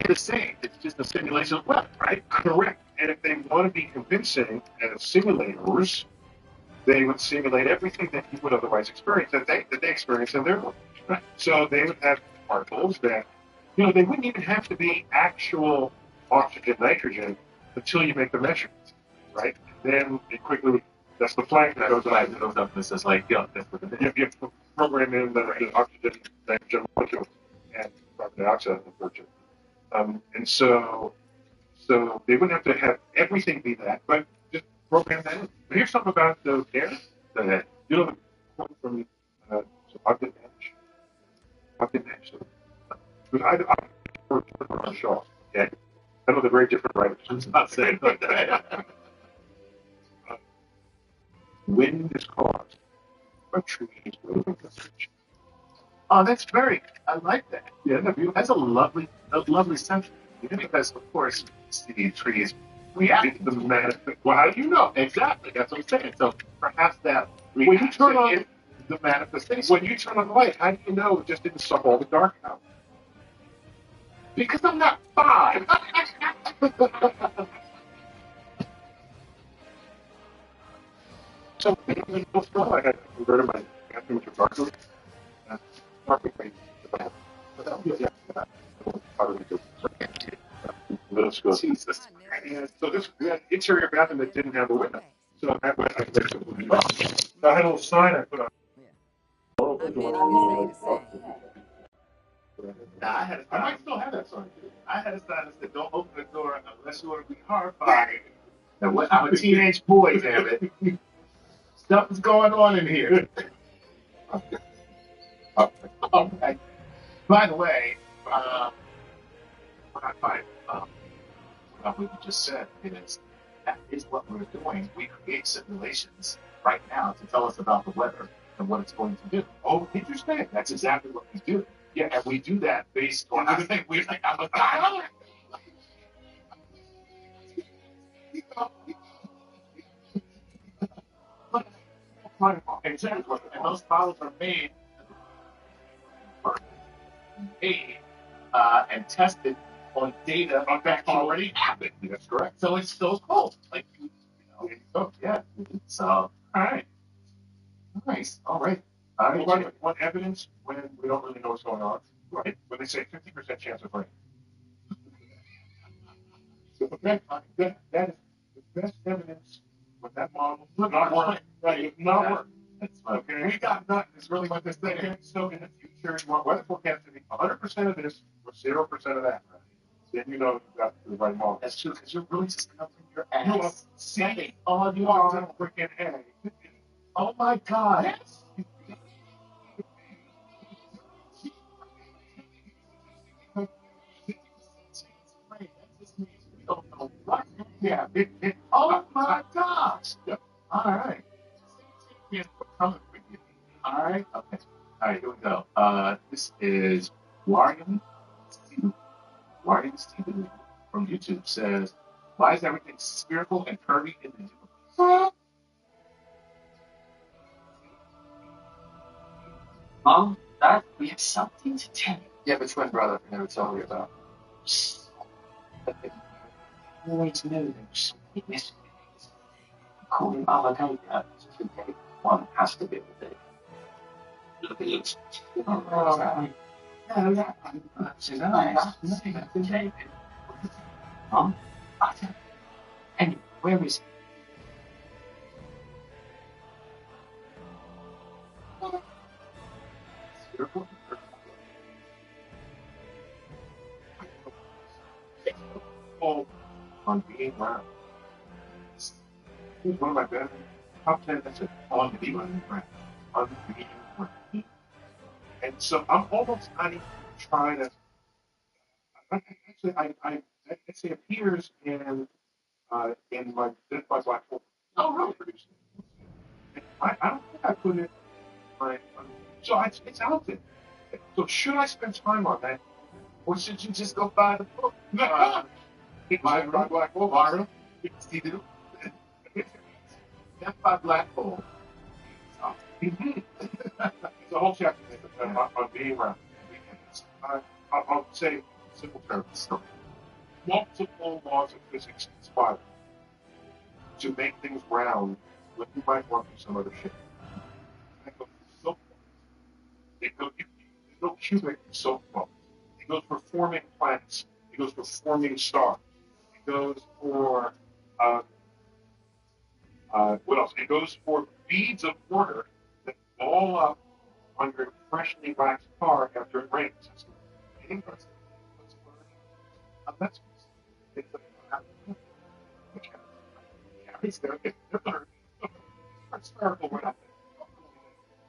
It's the same. It's just a simulation of weather, right? Correct. And if they want to be convincing as simulators, they would simulate everything that you would otherwise experience that they experience in their world. Right. So they would have particles that, they wouldn't even have to be actual oxygen, nitrogen until you make the measurements, right? Then it quickly, that's the flag that goes up. That goes up and says, like, yeah, that's what it is. You program in the oxygen, nitrogen molecule, and carbon dioxide, unfortunately. And so they wouldn't have to have everything be that, but just program that in. But here's something about the air that, the quote from Ogden Nash. Ogden Nash. Because I worked on the show. Okay? I know they're very different writers. I'm not saying that. Wind is caused by trees moving the switch. Oh, I like that. Yeah, that's a lovely sentence. Because, of course, the trees react to the manifest. Well, how do you know? Exactly. That's what I'm saying. So perhaps that when you turn on the manifestation. When you turn on the light, how do you know it just didn't suck all the dark out? Because I'm not 5. So even before I had to convert my bathroom to darker, perfect way. Let's go. Jesus. And so this we had interior bathroom that didn't have a window. So that way I had a little sign I put on. I bet he could say the same. I might still have that sign. I had a sign that said, "Don't open the door unless you want to be horrified." And I'm a teenage boy, damn it. Something's going on in here. Okay. By the way, what I find what you just said is that is what we're doing. We create simulations right now to tell us about the weather and what it's going to do. Oh, interesting. That's exactly what we do. Yeah, and we do that based on I think we think I'm a guy. Exactly. And those models are made and tested on data that already happened. That's correct. So it's still cool. Like yeah. So all right. Nice. All right. What evidence when we don't really know what's going on? Right. When they say 50% chance of rain. So that is the best evidence with that model. Not working. Right. It's not working. Okay. We got nothing. It's really what this thing is. So in the future, you want weather forecast to be 100% of this or 0% of that. Right? Then you know you've got the right model. That's true, because you're really just covering your ass. You are seeing all you are freaking A. Oh my God. Yes. Yeah. Oh my gosh. Yep. All right. All right. Okay. All right. Here we go. This is Warian Steven from YouTube says, "Why is everything spherical and curvy in the universe?" Dad, we have something to tell you. Yeah, but twin brother can never tell me about. You always knew there was something missing. Calling Alligator today, one has to be with it. Look at it. No, that that's nice. David. Mom, and where is Oh, on being around. He's one of my best. Top 10. That's it. On being around. On being around. And so I'm almost not even trying to. Actually, it appears in my Death by Black Hole. Oh, really? Produced. I don't think I put it in my. So it's out there. So should I spend time on that, or should you just go buy the book? No. Buy Black Hole. Borrow. See do. Death by Black Hole. It's a whole chapter on being around. I'll say simple terms. Multiple laws of physics conspire to make things round when you might want to do some other shit. It goes for soap bubbles. There's no cubic soap bubbles. It goes for forming planets. It goes for forming stars. It goes for what else? It goes for beads of water that ball up on your freshly waxed car after it rains. That's it's spherical we're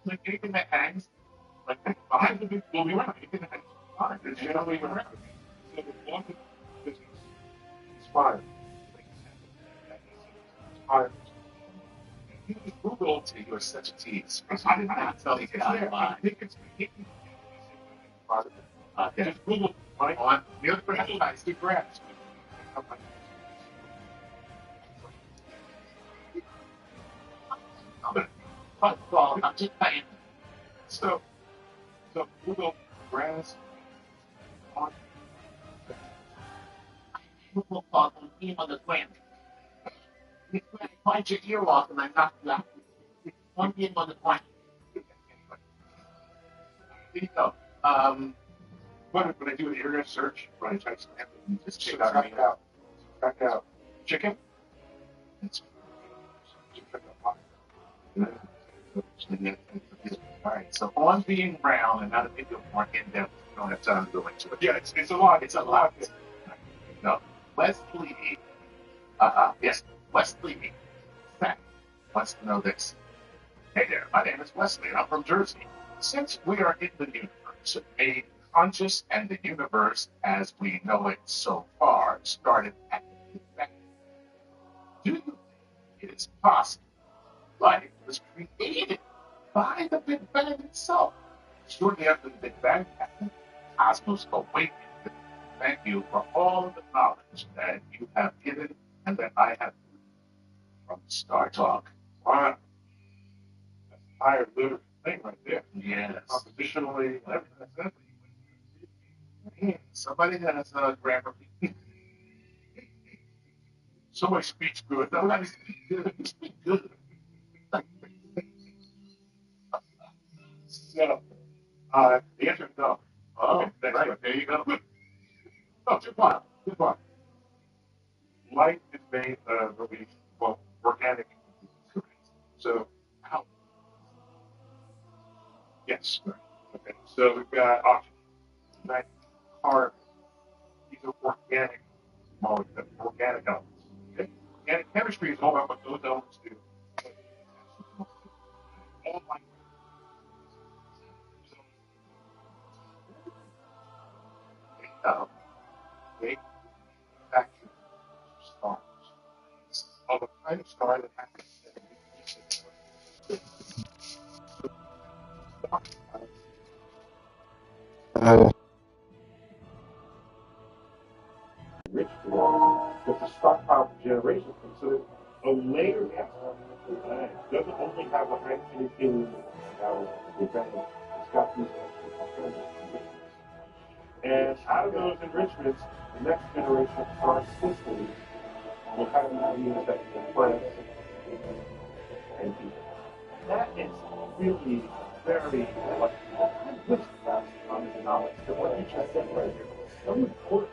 like anything that hangs, like behind the big will be around. Anything that hangs behind is generally around. So the law of physics inspires. Inspires. You just Google to you're such a tease. I did not tell you that. I think it's just Google on the other side, the graphs. Well, I'm just saying. So Google graphs on Google on him on the plant. I bite your ear off and I knock you out. One him on the plant. There you go. When I do an internet search, when I type something, just check out chicken. It's all right. So on being round, and now to make it more in depth, we don't have time to go into it. Yeah, it's a lot. It's a lot. No, Wesley. Yes, Wesley. Fact wants to know this. Hey there, my name is Wesley, and I'm from Jersey. Since we are in the universe, made conscious and the universe as we know it so far started at the Big Bang, do you think it is possible life was created by the Big Bang itself? Shortly after the Big Bang happened, cosmos awakened. Thank you for all of the knowledge that you have given and that I have from Star Talk. Wow. That's a higher literal thing right there. Yes. Compositionally, everything. Man, somebody has grammar. Somebody speaks good. Nobody speaks good. You speak good. So, the answer is no. Okay, right. There you go. Oh, good one. Good one. Light is made of organic. So, how? Yes. Okay. So we've got oxygen, nitrogen, carbon. These are organic molecules, organic elements. Okay? Organic chemistry is all about what those elements do. All life they manufacture stars of a kind of star that happens. Uh, Rich but the stockpile generation considered a layered aspect. It doesn't only have a hydrogen helium event, it's got these extra enrichments. And out of those enrichments, the next generation of star systems will have these that can plants and people. That is really very like common knowledge. That what you just said right here is so important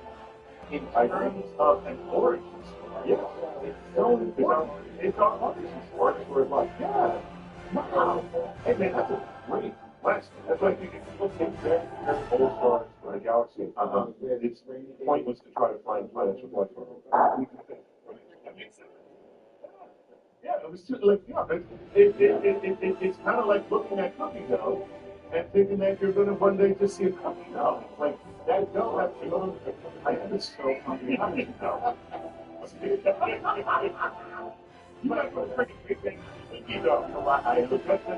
in terms of an origin story. Yes, it's so important. It's our origin story. We're like, yeah, wow. Hey man, that's a great question. That's why I think if people take very old stars for a galaxy, it's pointless to try to find planets with life on them. That makes sense. Yeah, it was just like, yeah, it's kind of like looking at cookie dough and thinking that you're going to one day just see a cookie dough. Like, that dough has to go to the I am so hungry. Cookie dough. You might go freaking big thing. Cookie dough. You know what? I am the best you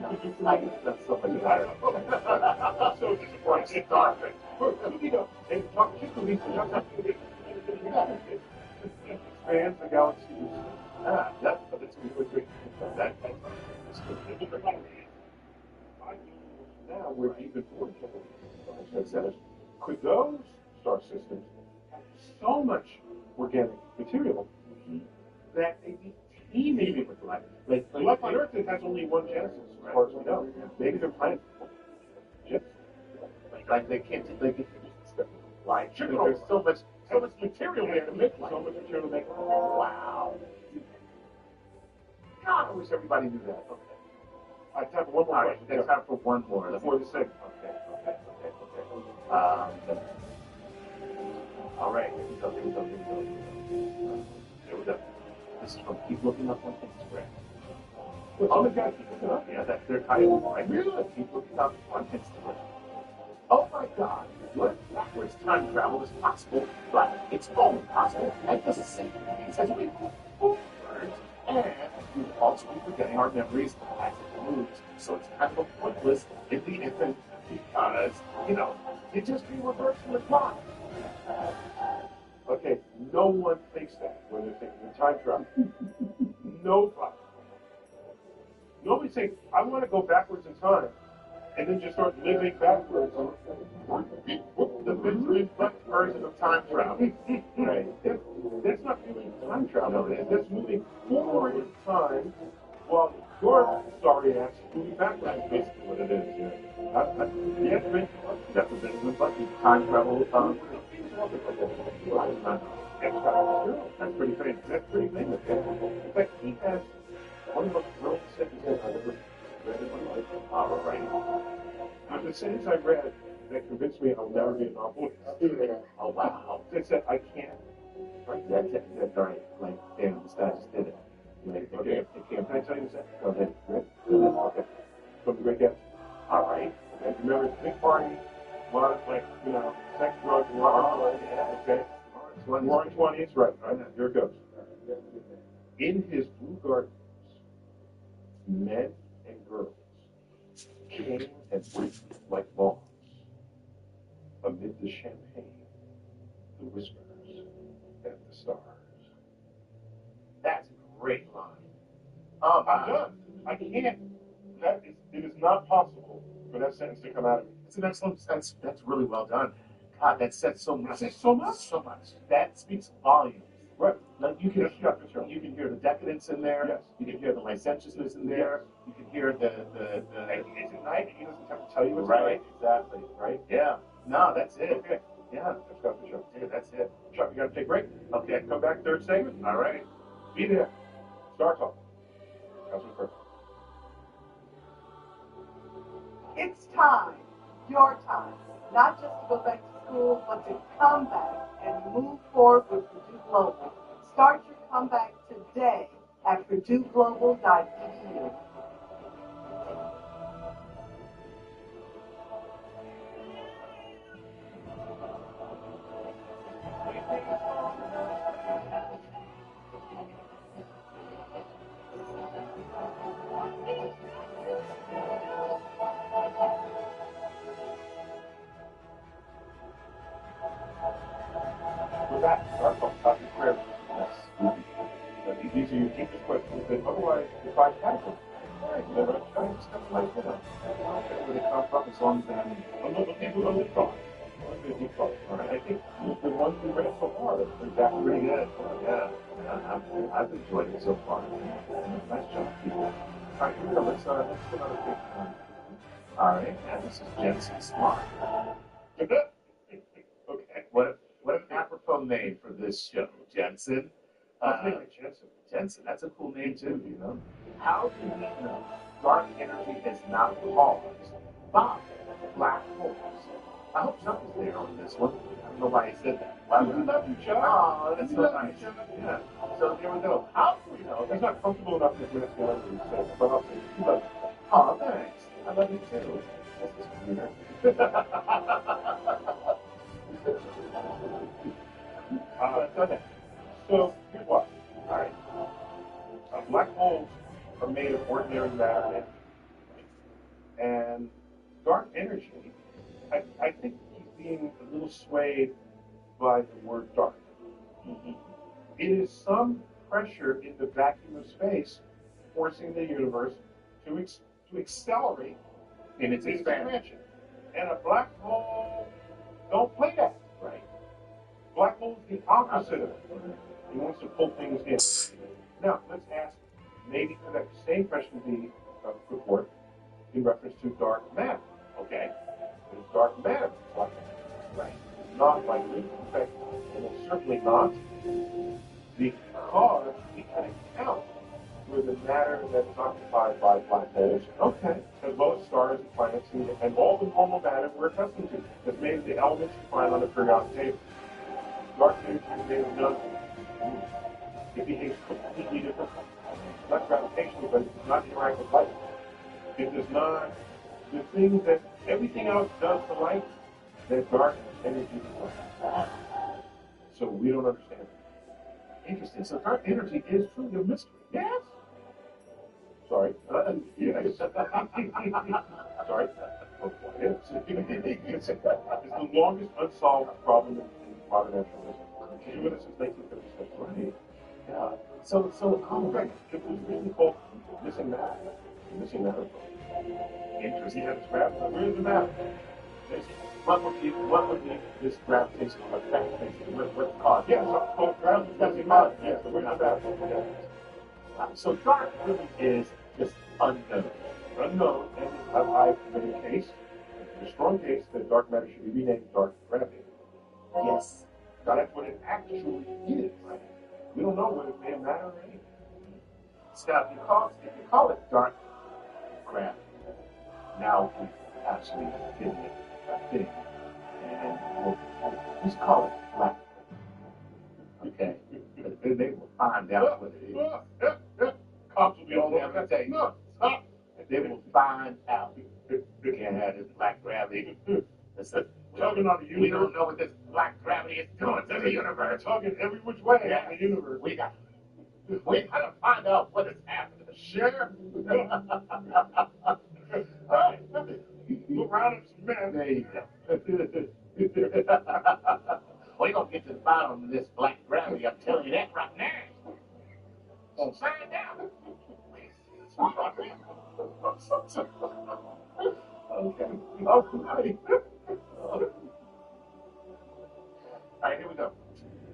could do for me. That's so much. I'm so disappointed. Cookie dough. And talk to cookies. Expands the galaxy. That's really great. That's now we're even more generous. Could those star systems have so much organic material that they be teeming with life? Like life on Earth, it has only one genesis, as far as we know. Maybe they're planets. Like they can't just life. Sure, there's so much material there to make life. So much material to make life. Wow. God, I wish everybody knew that. Okay. I have time for one more question. There's time for one more. Before the segment. Okay. All right. Here we go. Here we go. This is from Keep Looking Up on Instagram. Oh, the guy keep looking up. Yeah, that's their title. Right? Really? Keep Looking Up on Instagram. Oh my God, what if backwards time travel is possible, but it's only possible at the same pace as we move forward, and we'll also be forgetting our memories as it moves, so it's kind of pointless in the end because, you just be reversing the clock. Okay, no one thinks that when they're thinking of time travel. Nobody. Nobody's saying, I want to go backwards in time and then just start living backwards. The Benjamin Button version of time travel. Right? That's not really time travel. That's moving forward in time while your sorry ass is moving backwards. That's basically what it is. Yeah, that's the Benjamin Button time travel. That's pretty famous. In fact, he has one of the most brilliant sentences I've ever read in my life. All right. The sentence I read that convinced me I'll never be a novelist. Oh, wow. It said, I can't. Right? That's all right. Like, damn, this guy just did it. Like, okay, can I tell you this? Go ahead. Ready? Okay. From the Great Gatsby. All right. Okay. Remember, it's a big party. A lot of, sex, drugs, and rock. Okay. Roaring 20s. Right. Here it goes. In his blue gardens, men and girls came and went like moths amid the champagne, the whispers, and the stars. That's a great line. I'm done. I can't. It is not possible for that sentence to come out of me. It's an excellent sentence. That's really well done. God, that says so much. So much. That speaks volumes. Right. Like you can hear the decadence in there. Yes. You can hear the licentiousness in there. Yes. You can hear the. And it's at night, and he doesn't have to tell you it's right. Exactly. Right. Yeah. No, that's it. Okay. Yeah. That's got the show. Yeah, that's it. Chuck, you got to take a break. Okay. Come back third segment. All right. Be there. Star Talk. That's what's perfect. It's time, your time, not just to go back to school, but to come back and move forward with Purdue Global. Start your comeback today at purdueglobal.edu. With that, our Dr. Prayer. These are your deepest questions that otherwise, if I had them, I just have to like, where they come from, as long as they have a deep thought. All right. I think the ones we read so far, that's pretty good. Yeah. I've enjoyed it so far. Nice job, people. All right, here we go. Let's do another thing. All right, and this is Jensen Smart. Okay. What an apropos name for this show, Jensen. Jensen. Jensen, that's a cool name too, you know. How do we know dark energy is not caused by black holes? I hope Chuck is there on this one. I don't know why he said that. Why would We love you, Chuck. Oh, that's We so love nice. you, Chuck. Yeah. So here we go. How do we know He's that? not comfortable enough with masculinity, so but I'll say he loves you. Oh, thanks. I love you too. This is weird. Go ahead. So here's what. All right. Black holes are made of ordinary matter, and dark energy. I think he's being a little swayed by the word dark. Mm-hmm. It is some pressure in the vacuum of space forcing the universe to accelerate In its expansion. And a black hole don't play that. Right. Black hole's the opposite of it. He wants to pull things in. Now, let's ask, maybe that same question be put forth in reference to dark matter. Okay. There's dark matter. Like, Right. not likely. In fact, almost certainly not. Because we can account for the matter that's occupied by black holes. Okay. As well as stars and planets and all the normal matter we're accustomed to. That's made of the elements you find on the periodic table. Dark energy is made of nothing. It behaves completely different. It's not gravitational, but it does not interact with light. It does not. The thing that everything else does to light, that dark energy does. So we don't understand it. Interesting. So dark energy is truly a mystery. Yes. Sorry. Yes. Sorry. It's the longest unsolved problem in modern naturalism. It's been with us since 1956. Right. Yeah. So Right. It was really called missing matter. Missing matter. interesting. You have this gravity. Where's the matter? What would be this gravitational effect? What's the cause? Yeah, so it's called gravity. That's the matter. Yeah, so where's the matter? Yeah. So dark really is just unknown. Unknown, and I've made a case, a strong case, that dark matter should be renamed dark gravity. Yes. That's what it actually is. We don't know what it may matter or anything. Scott, if you call it dark gravity, now we've actually given it a thing, and we'll just call it black. Okay. They will find out what it is. Cops will be all They over have to that. say, No, stop. They will find out. We can't have this black gravity. Listen, Tugging on the we universe. don't know what this black gravity is doing to the universe. Tugging every which way Yeah. in the universe. We gotta find out what is happening. Share. Right. Look around at some men. There you go. We're gonna get to the bottom of this black gravity. I'm telling you that right now. Gonna find out. Okay. Okay. All right, here we go.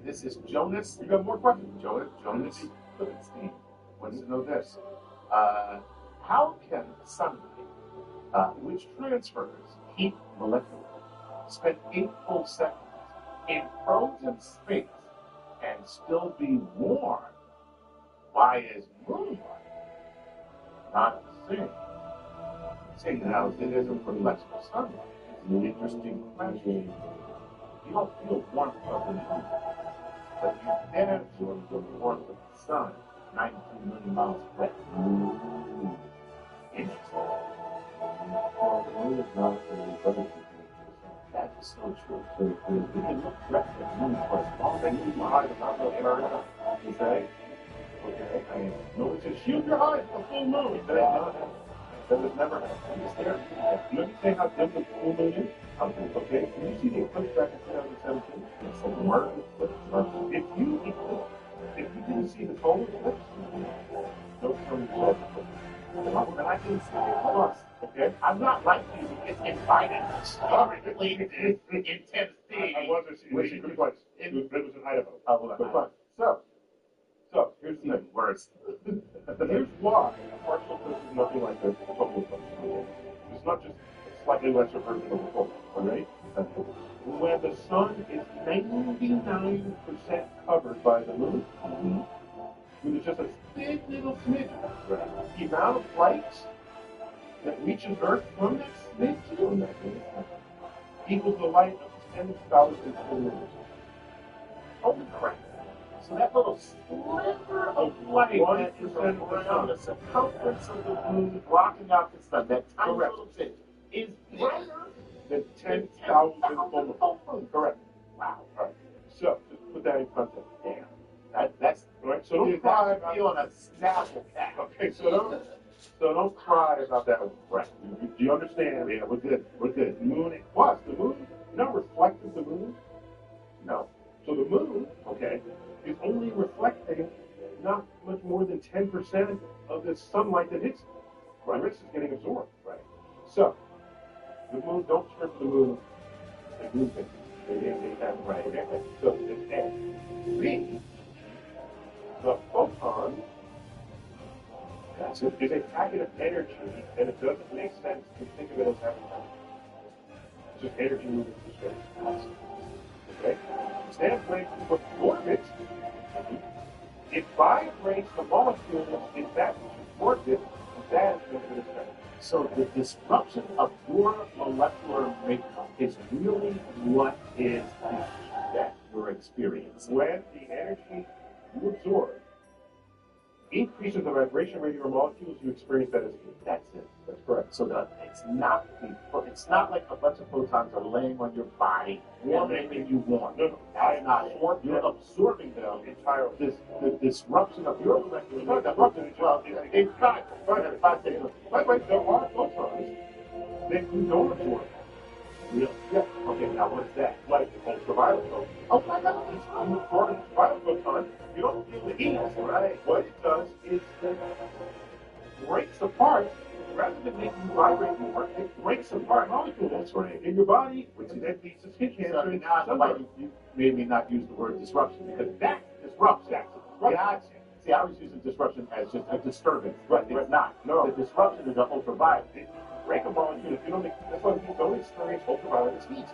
This is Jonas. You got more questions? Jonas Livingston wants to know this. How can sunlight, which transfers heat molecularly, spend 8 full seconds in frozen space and still be warm? Why is moonlight not the same? See, now, it isn't reflected sunlight. It's an interesting question. You don't feel warmth of the moon, but you then absorb the warmth of the sun 92 million miles away. Interesting. Well, the moon is not really weather That is so true. So we can look directly at the moon for as long as we want to about America. Okay. Okay. I mean, no one says shield your eyes from the full moon. That is not happening. That has never happened. It's there. You understand how dim the full moon is? Okay. Can you see the eclipse back in 2017? It's a word. If you didn't see the total eclipse, don't tell me so. Then I can see it plus. Okay. I'm not like you. It's invited. Historically, in Tennessee. I was in a secret place. It was in Idaho. Oh, But fine. So here's the thing. Words. Here's why a partial eclipse is nothing like a total eclipse. Okay? It's not just a slightly lesser version of a full moon, all right? When the sun is 99% covered by the moon, with just a thin little smidge, the amount of light that reaches Earth from that smidge equals the light of 10,000 full moons. Holy crap. So that little sliver of light that is around the circumference of the moon blocking out the sun, that tiny little bit, is brighter than 10,000 full moons. Correct. Wow. All right. So, just put that in context. Damn. That's right. So don't cry about feeling a Snapple cat. Okay, so don't cry about that one. Right. Do you understand? Yeah, we're good. We're good. The moon, plus the moon, you know, reflective the moon? No. So the moon, okay, is only reflecting not much more than 10% of the sunlight that hits it. Right. The rest is getting absorbed. Right. So the moon, don't turn to the moon like moon things. They have right. Okay. So it's A. B. The photon is a packet of energy, and it doesn't make sense to think of it as having time. It's just energy moving through space. Okay? Instead of waiting to orbit, it vibrates the molecules in that orbit, and that is what it is. So the disruption of your molecular makeup is really what is that you're experiencing. When the energy you absorb increases the vibration rate of your molecules, you experience that as heat. That's it. That's correct. So it's not like a bunch of photons are laying on your body and making you warm. No, that's not it. You're absorbing them entirely. The disruption of your molecular makeup. Well, it's not. By the way, there are photons that you don't absorb. Really? Yeah. Okay, now what is that? Like ultraviolet photon. Oh my God, it's ultraviolet photon. You don't feel the heat, right? What it does is that it breaks apart, rather than making you vibrate more, it breaks apart molecules in your body, which then leads to skin cancer. So now you made me not use the word disruption, because that disrupts that. Gotcha. See, I was using disruption as just a disturbance. Right. It's not. No. The disruption is the ultraviolet. Break a molecule. If you don't, that's why we don't experience ultraviolet as heat.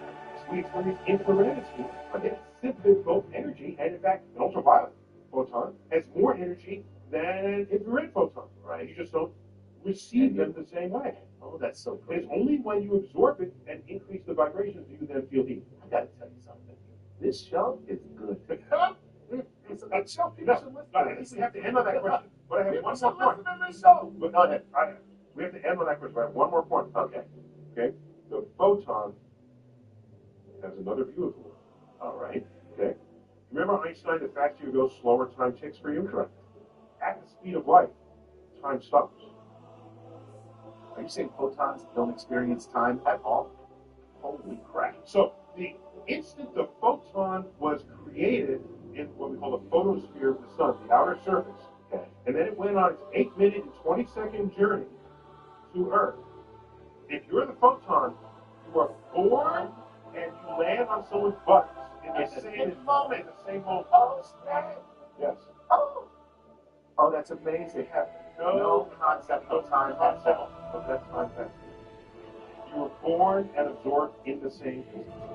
We experience infrared as heat, but it's simply both energy, and in fact, an ultraviolet photon has more energy than an infrared photon. Right. You just don't receive them the same way. Oh, that's so cool. It's only when you absorb it and increase the vibrations do you then feel heat. I gotta tell you something. This show is good. It's a good show. I think we have to end on that question. But I have one more point. But go ahead. We have to end on that question. I have one more point. Okay. Okay. The photon has another view of the world. All right. Okay. Remember Einstein, the faster you go, slower time ticks for you? Correct. At the speed of light, time stops. Are you saying photons don't experience time at all? Holy crap. So the instant the photon was created in what we call the photosphere of the sun, the outer surface, okay, and then it went on its 8-minute and 20-second journey to Earth. If you're the photon, you are born and you land on someone's butt in the same moment. In the same moment. Oh, snap. Yes. Oh, that's amazing. Have no concept of time at all. Of that time passing. You were born and absorbed in the same instant.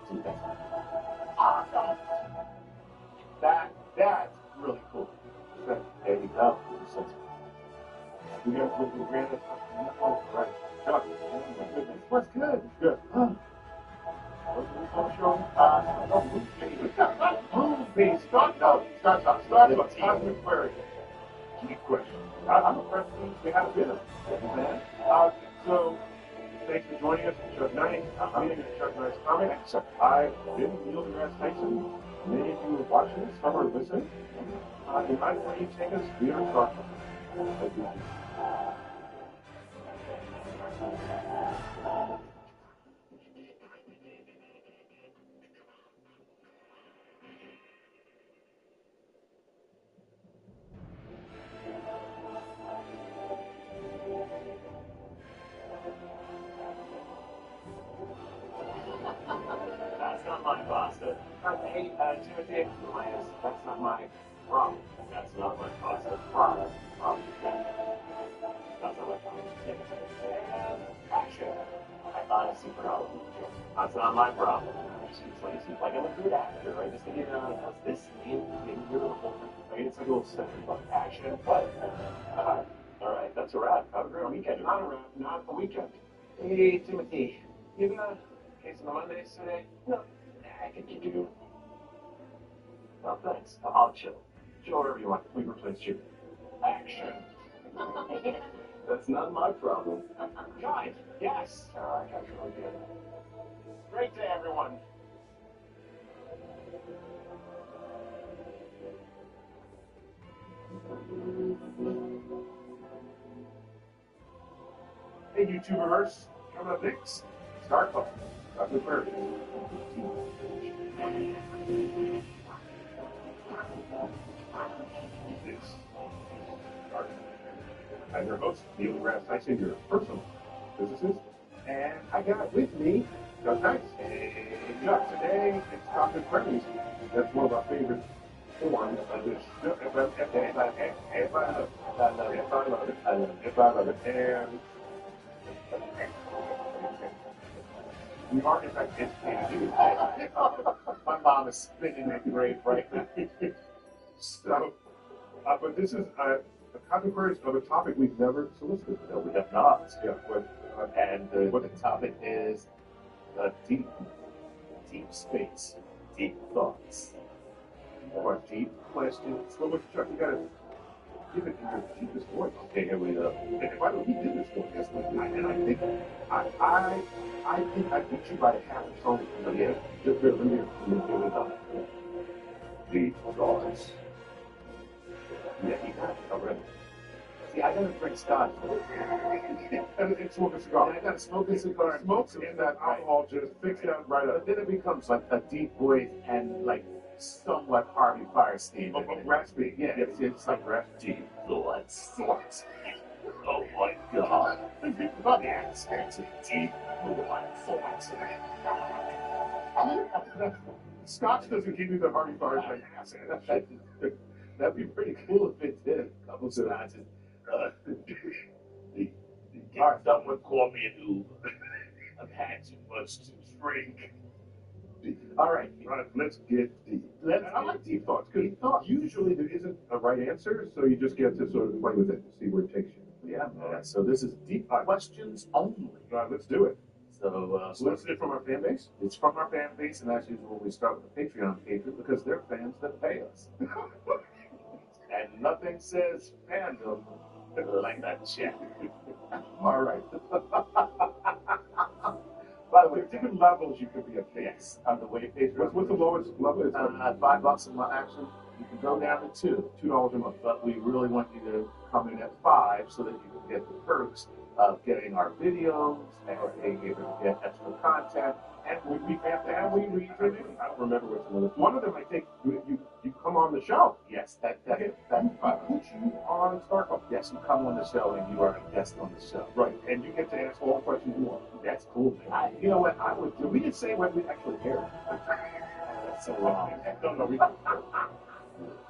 See, that's awesome. That's really cool. There you go. We ran this. Oh, right. Chuck. Oh my goodness. What's good? Good. What's the show? Moonbase. Startup. Cosmic Query. Deep question. I'm impressed we had a bit of it, man. So, thanks for joining us at Chuck Night. I'm in Chuck Night's Comics. I've been Neil deGrasse Tyson. Many of you are watching this, some are listening. And I want you to take us, we are talking. Thank you. That's not my pasta. Hey, Timothy, that's not my problem. That's not my pasta. Problem. That's not my pasta. That's not my problem. Seems like I'm a good actor. I just figured out how's this in beautiful. I mean, it's a little simple, but action. What? All right, that's a wrap. Have a great weekend. Not a wrap, not a weekend. Hey, Timothy, you got a case of the Mondays today? No. I think you do. Well, thanks. I'll chill. Chill wherever you want. We replace you. Action. That's not my problem. Guys, yes. I got really good. Great day, everyone. Hey, YouTubers. Coming up next, Start Club. Dr. Bird. This. Start. I'm your host, Neil deGrasse Tyson, your personal physicist. And I got with me Chuck Nice. Hey, Chuck, today it's Dr. Queries. That's one of our favorite forms of this show. If I love it. And we are, in fact, educating you. My mom is spinning that grave right now. So, but this is a controversy of a topic we've never solicited. No, we have not. Yeah, and the topic is deep space, deep thoughts, or deep questions. Well, what Chuck, you gotta give it in your deepest voice. Okay, here we go. And by the way, he did this one yesterday, and I think I beat you by half a tone. Yeah, just let me do it up. Deep thoughts. Yeah, he got it already. See, I gotta drink scotch. And smoke a cigar. I gotta smoke a cigar and smoke and that alcohol just fix that right up. But then it becomes like a deep voice and like somewhat Harvey Firestein. Raspy. Yeah, it's like raspy. Deep thoughts. Oh my God. The accent. Deep thoughts. Scotch doesn't give you the Harvey Firestein accent. That'd be pretty cool if it did. A couple scotches. Someone call me an Uber. I've had too much to drink. All right, let's get deep. I like deep thoughts because usually there isn't a right answer, so you just get to sort of play with it and see where it takes you. Yeah. So this is deep questions only. Let's do it. So is it from our fan base? It's from our fan base, and that's usually when we start with the Patreon patrons because they're fans that pay us. And nothing says fandom like that check. All right. By the way, different levels you could be a fan. Yes, on the way Patreon. What's the lowest level? It's $5 a month. Actually, you can go down to $2 a month. But we really want you to come in at $5 so that you can get the perks of getting our videos and being able to get extra content. And we read your name. I don't remember which one. One of them, I think, you come on the show. Yes, that's we put you on Starcom. Yes, you come on the show and you are a guest on the show. Right, and you get to ask all the questions you want. That's cool. You know what? I would. We didn't say when we actually aired. That's so wrong. No.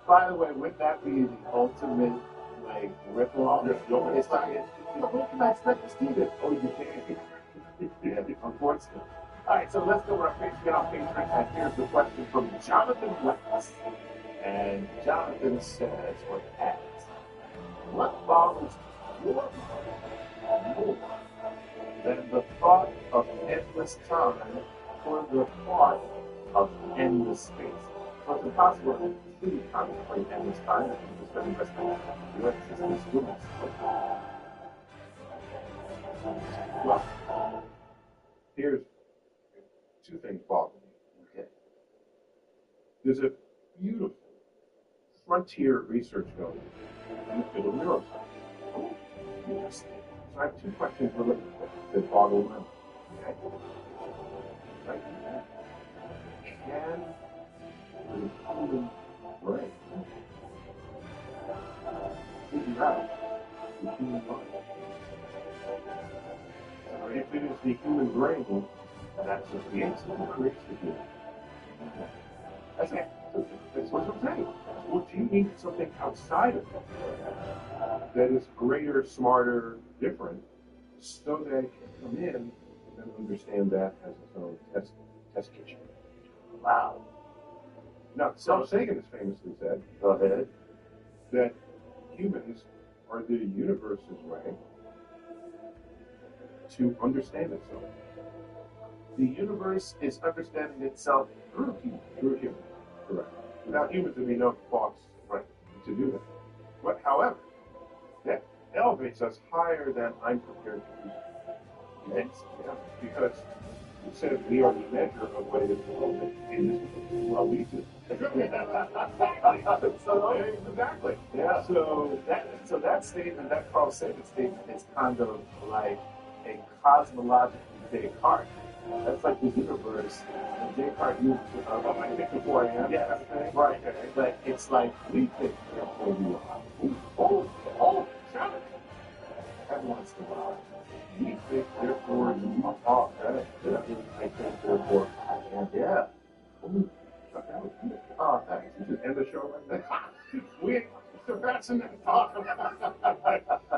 By the way, would that be the ultimate like rip off? It's like, what can I expect to see this? Oh, you can't. Yeah, unfortunately. All right, so let's go to our Patreon, and here's the question from Jonathan Wentz. And Jonathan says, or asks, what bothers you more than the thought of endless time or the thought of endless space? So it's impossible to contemplate endless time if you spend the rest of your existence doing so. Well, here's two things bother me. Okay. There's a beautiful frontier research going on in the field of neuroscience. Oh, interesting. So I have two questions related that boggle my mind. Okay. Right? Can the human brain figure out the human mind? If it is the human brain, that's what the answer that creates the human. That's it. That's what I'm saying. Well, do you need something outside of it that is greater, smarter, different, so that it can come in and understand that as its own test kitchen. Wow. Now, Carl Sagan has famously said, Go ahead. that humans are the universe's way to understand itself. The universe is understanding itself through humans. Through humans, correct. Without humans, there'd be no clocks, right, to do that. But however, that elevates us higher than I'm prepared to do. Yes. Yeah, because you said we are the measure of what it is to love in this. Well, we do. Exactly. Yeah. So that statement, that Carl Sagan statement, is kind of like a cosmological Descartes. That's like the universe. And Descartes used I think before I am. yes, Right. but it's like we think therefore we are. Oh, sound it. Every once in a while. We think, therefore you are. That is, I think, therefore I am. Yeah. Ooh, that was good. Oh, thanks. We should end the show like that. We surpassing that talk.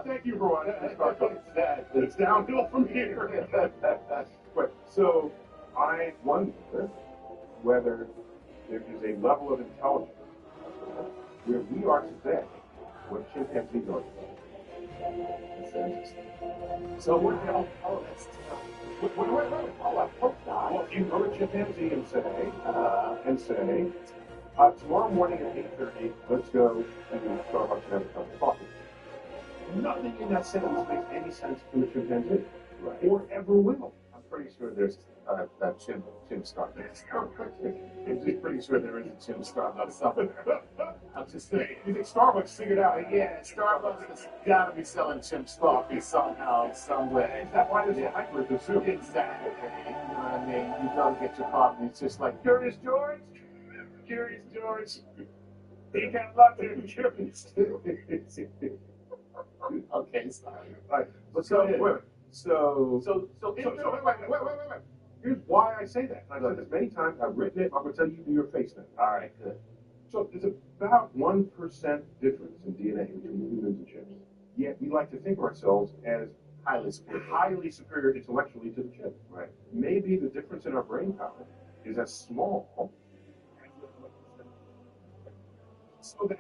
Thank you for watching this podcast. It's downhill from here. But so I wonder whether there is a level of intelligence where we are today, what chimpanzees are today. That's interesting. So we're now, that's Wait. oh, I hope not. Well, you go to chimpanzee and say, tomorrow morning at 8:30, let's go to Starbucks and have a cup of coffee. Nothing in that sentence makes any sense to a chimpanzee, Right. or ever will. I'm pretty sure there's that Jim Starbucks. I'm pretty sure there is a Jim Starbucks somewhere. I'm just saying. You think Starbucks figured out? Yeah, Starbucks has got to be selling Jim's coffee somehow, some way. Is that why there's a hyper to soup? Exactly. You know what I mean? You go to get your coffee, it's just like, Curious George. He got lucky. Curious. Okay, sorry. All right, let's So, go. Wait. So wait. Here's why I say that. I've said this many times. I've written it. I'm going to tell you your face now. All right, good. So there's about 1% difference in DNA between humans and chimps. Yet we like to think of ourselves as highly superior intellectually to the chimp. Right. Maybe the difference in our brain power is as small so that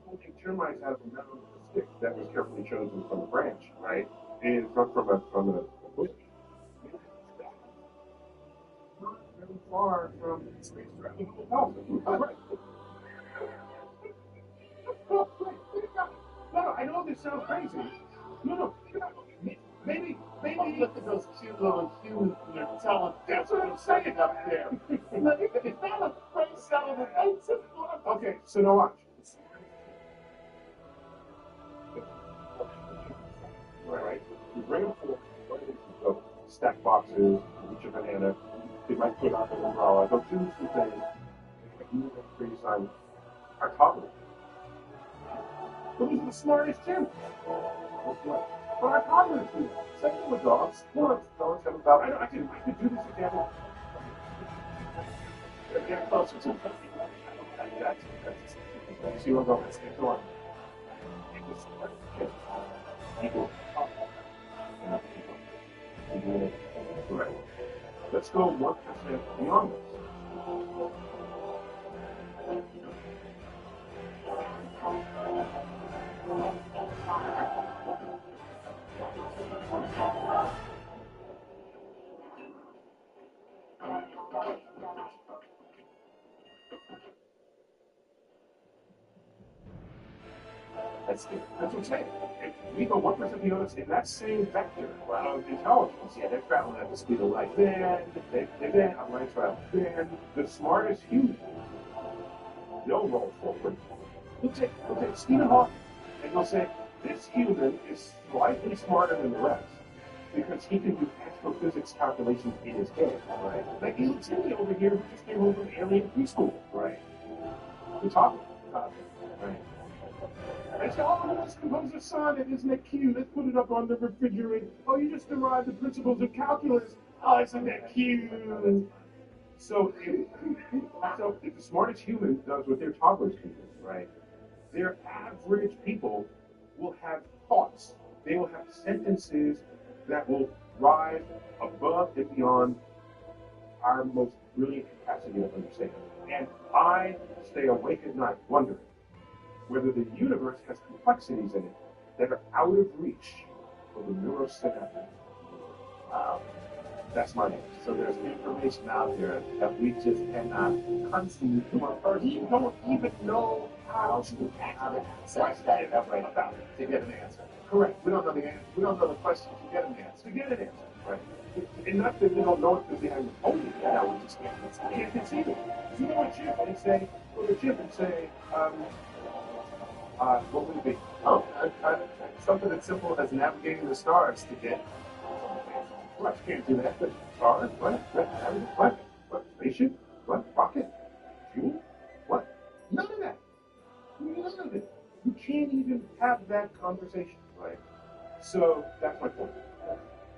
pulling termites out of a mound with a stick that was carefully chosen from a branch, right, is not from a bush. Not very far from space travel. Right. No, I know this sounds crazy. No, maybe. Oh, look at those cute little humans you're telling. That's what I'm saying up there. Look, it's not a face out of the face. Okay, so now watch. Right. You bring them forward. So stack boxes, each a banana. They might put out an umbrella. They'll do some things. You increase on our toddlers. Those are the smartest chimps. But our toddlers do. Same thing with dogs. Dogs have about. I could do this again. Get closer to me. That's You see what I'm going? Go on. People. Right. Let's go 1% beyond this. That's good. That's what I'm saying. If we go 1% beyond us in that same vector of intelligence, Yeah, they're traveling at the speed of light. then on my travel, then the smartest human, they'll roll forward. They'll take Stephen Hawking and they'll say, this human is slightly smarter than the rest because he can do astrophysics calculations in his head. Right. Like little Timmy over here who just came home from alien preschool. Right. We're talking. Right. I said, oh, let's compose a sonnet. Isn't it cute? Let's put it up on the refrigerator. Oh, you just derived the principles of calculus. Oh, isn't that cute? So if the smartest human does what their toddlers can do, Right. their average people will have thoughts. They will have sentences that will rise above and beyond our most brilliant capacity of understanding. And I stay awake at night wondering whether the universe has complexities in it that are out of reach for the neurosynaptic. Wow. That's my answer. So there's information out there that we just cannot conceive or We don't even know how to access that to get an answer. correct. We don't know the answer. We don't know the question to get an answer. To get an answer, right? And not that we don't know it because we haven't told it yet. Now we just can't conceive it. You know a chip, they say, go to a chip and say, what would it be? Oh, something as simple as navigating the stars to get. What? You can't do that. But stars, what? Spaceship? What? Rocket? Fuel? What? None of that. None of it. You can't even have that conversation, right? So that's my point.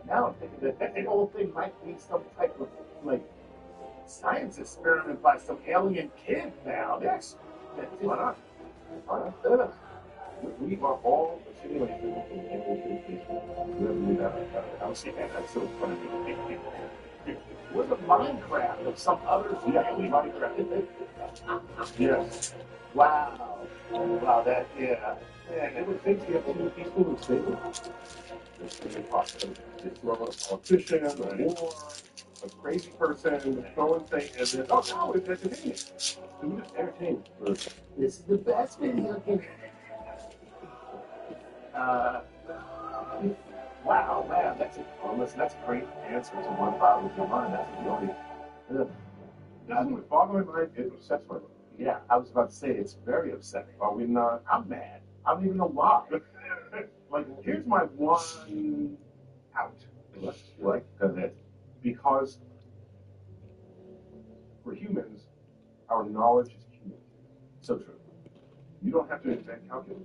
Now I'm thinking that whole thing might be some type of like science experiment by some alien kid now. Yes. Why not? Why not? Ugh. We are all a simulation of an alien I was saying that's so funny. We're the Minecraft of some other Yeah, Minecraft. Yes. Wow. Wow, that, yeah. And it would think you have to be peaceful and stable. There's a possibility. It's a politician, a war, a crazy person, throwing things, and then, oh no, it's entertaining. So we just entertain for This is the best video game. Wow, man, that's that's a great answer to what bothers your mind. That's really, doesn't boggle my mind, it upsets my mind. yeah, I was about to say it's very upsetting. Are we not? I'm mad. I don't even know why. Like, here's my one out. Right? Because for humans, our knowledge is cumulative. So true. You don't have to invent calculus.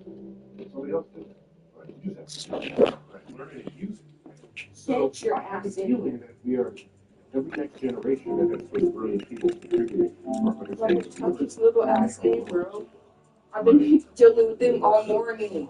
Somebody else did it. Right? You just have to learn it and use it. So I have a feeling that we are every next generation that has sort of brilliant people contributing or understanding. I'm this little ass thing, bro. I've been dealing with them all morning.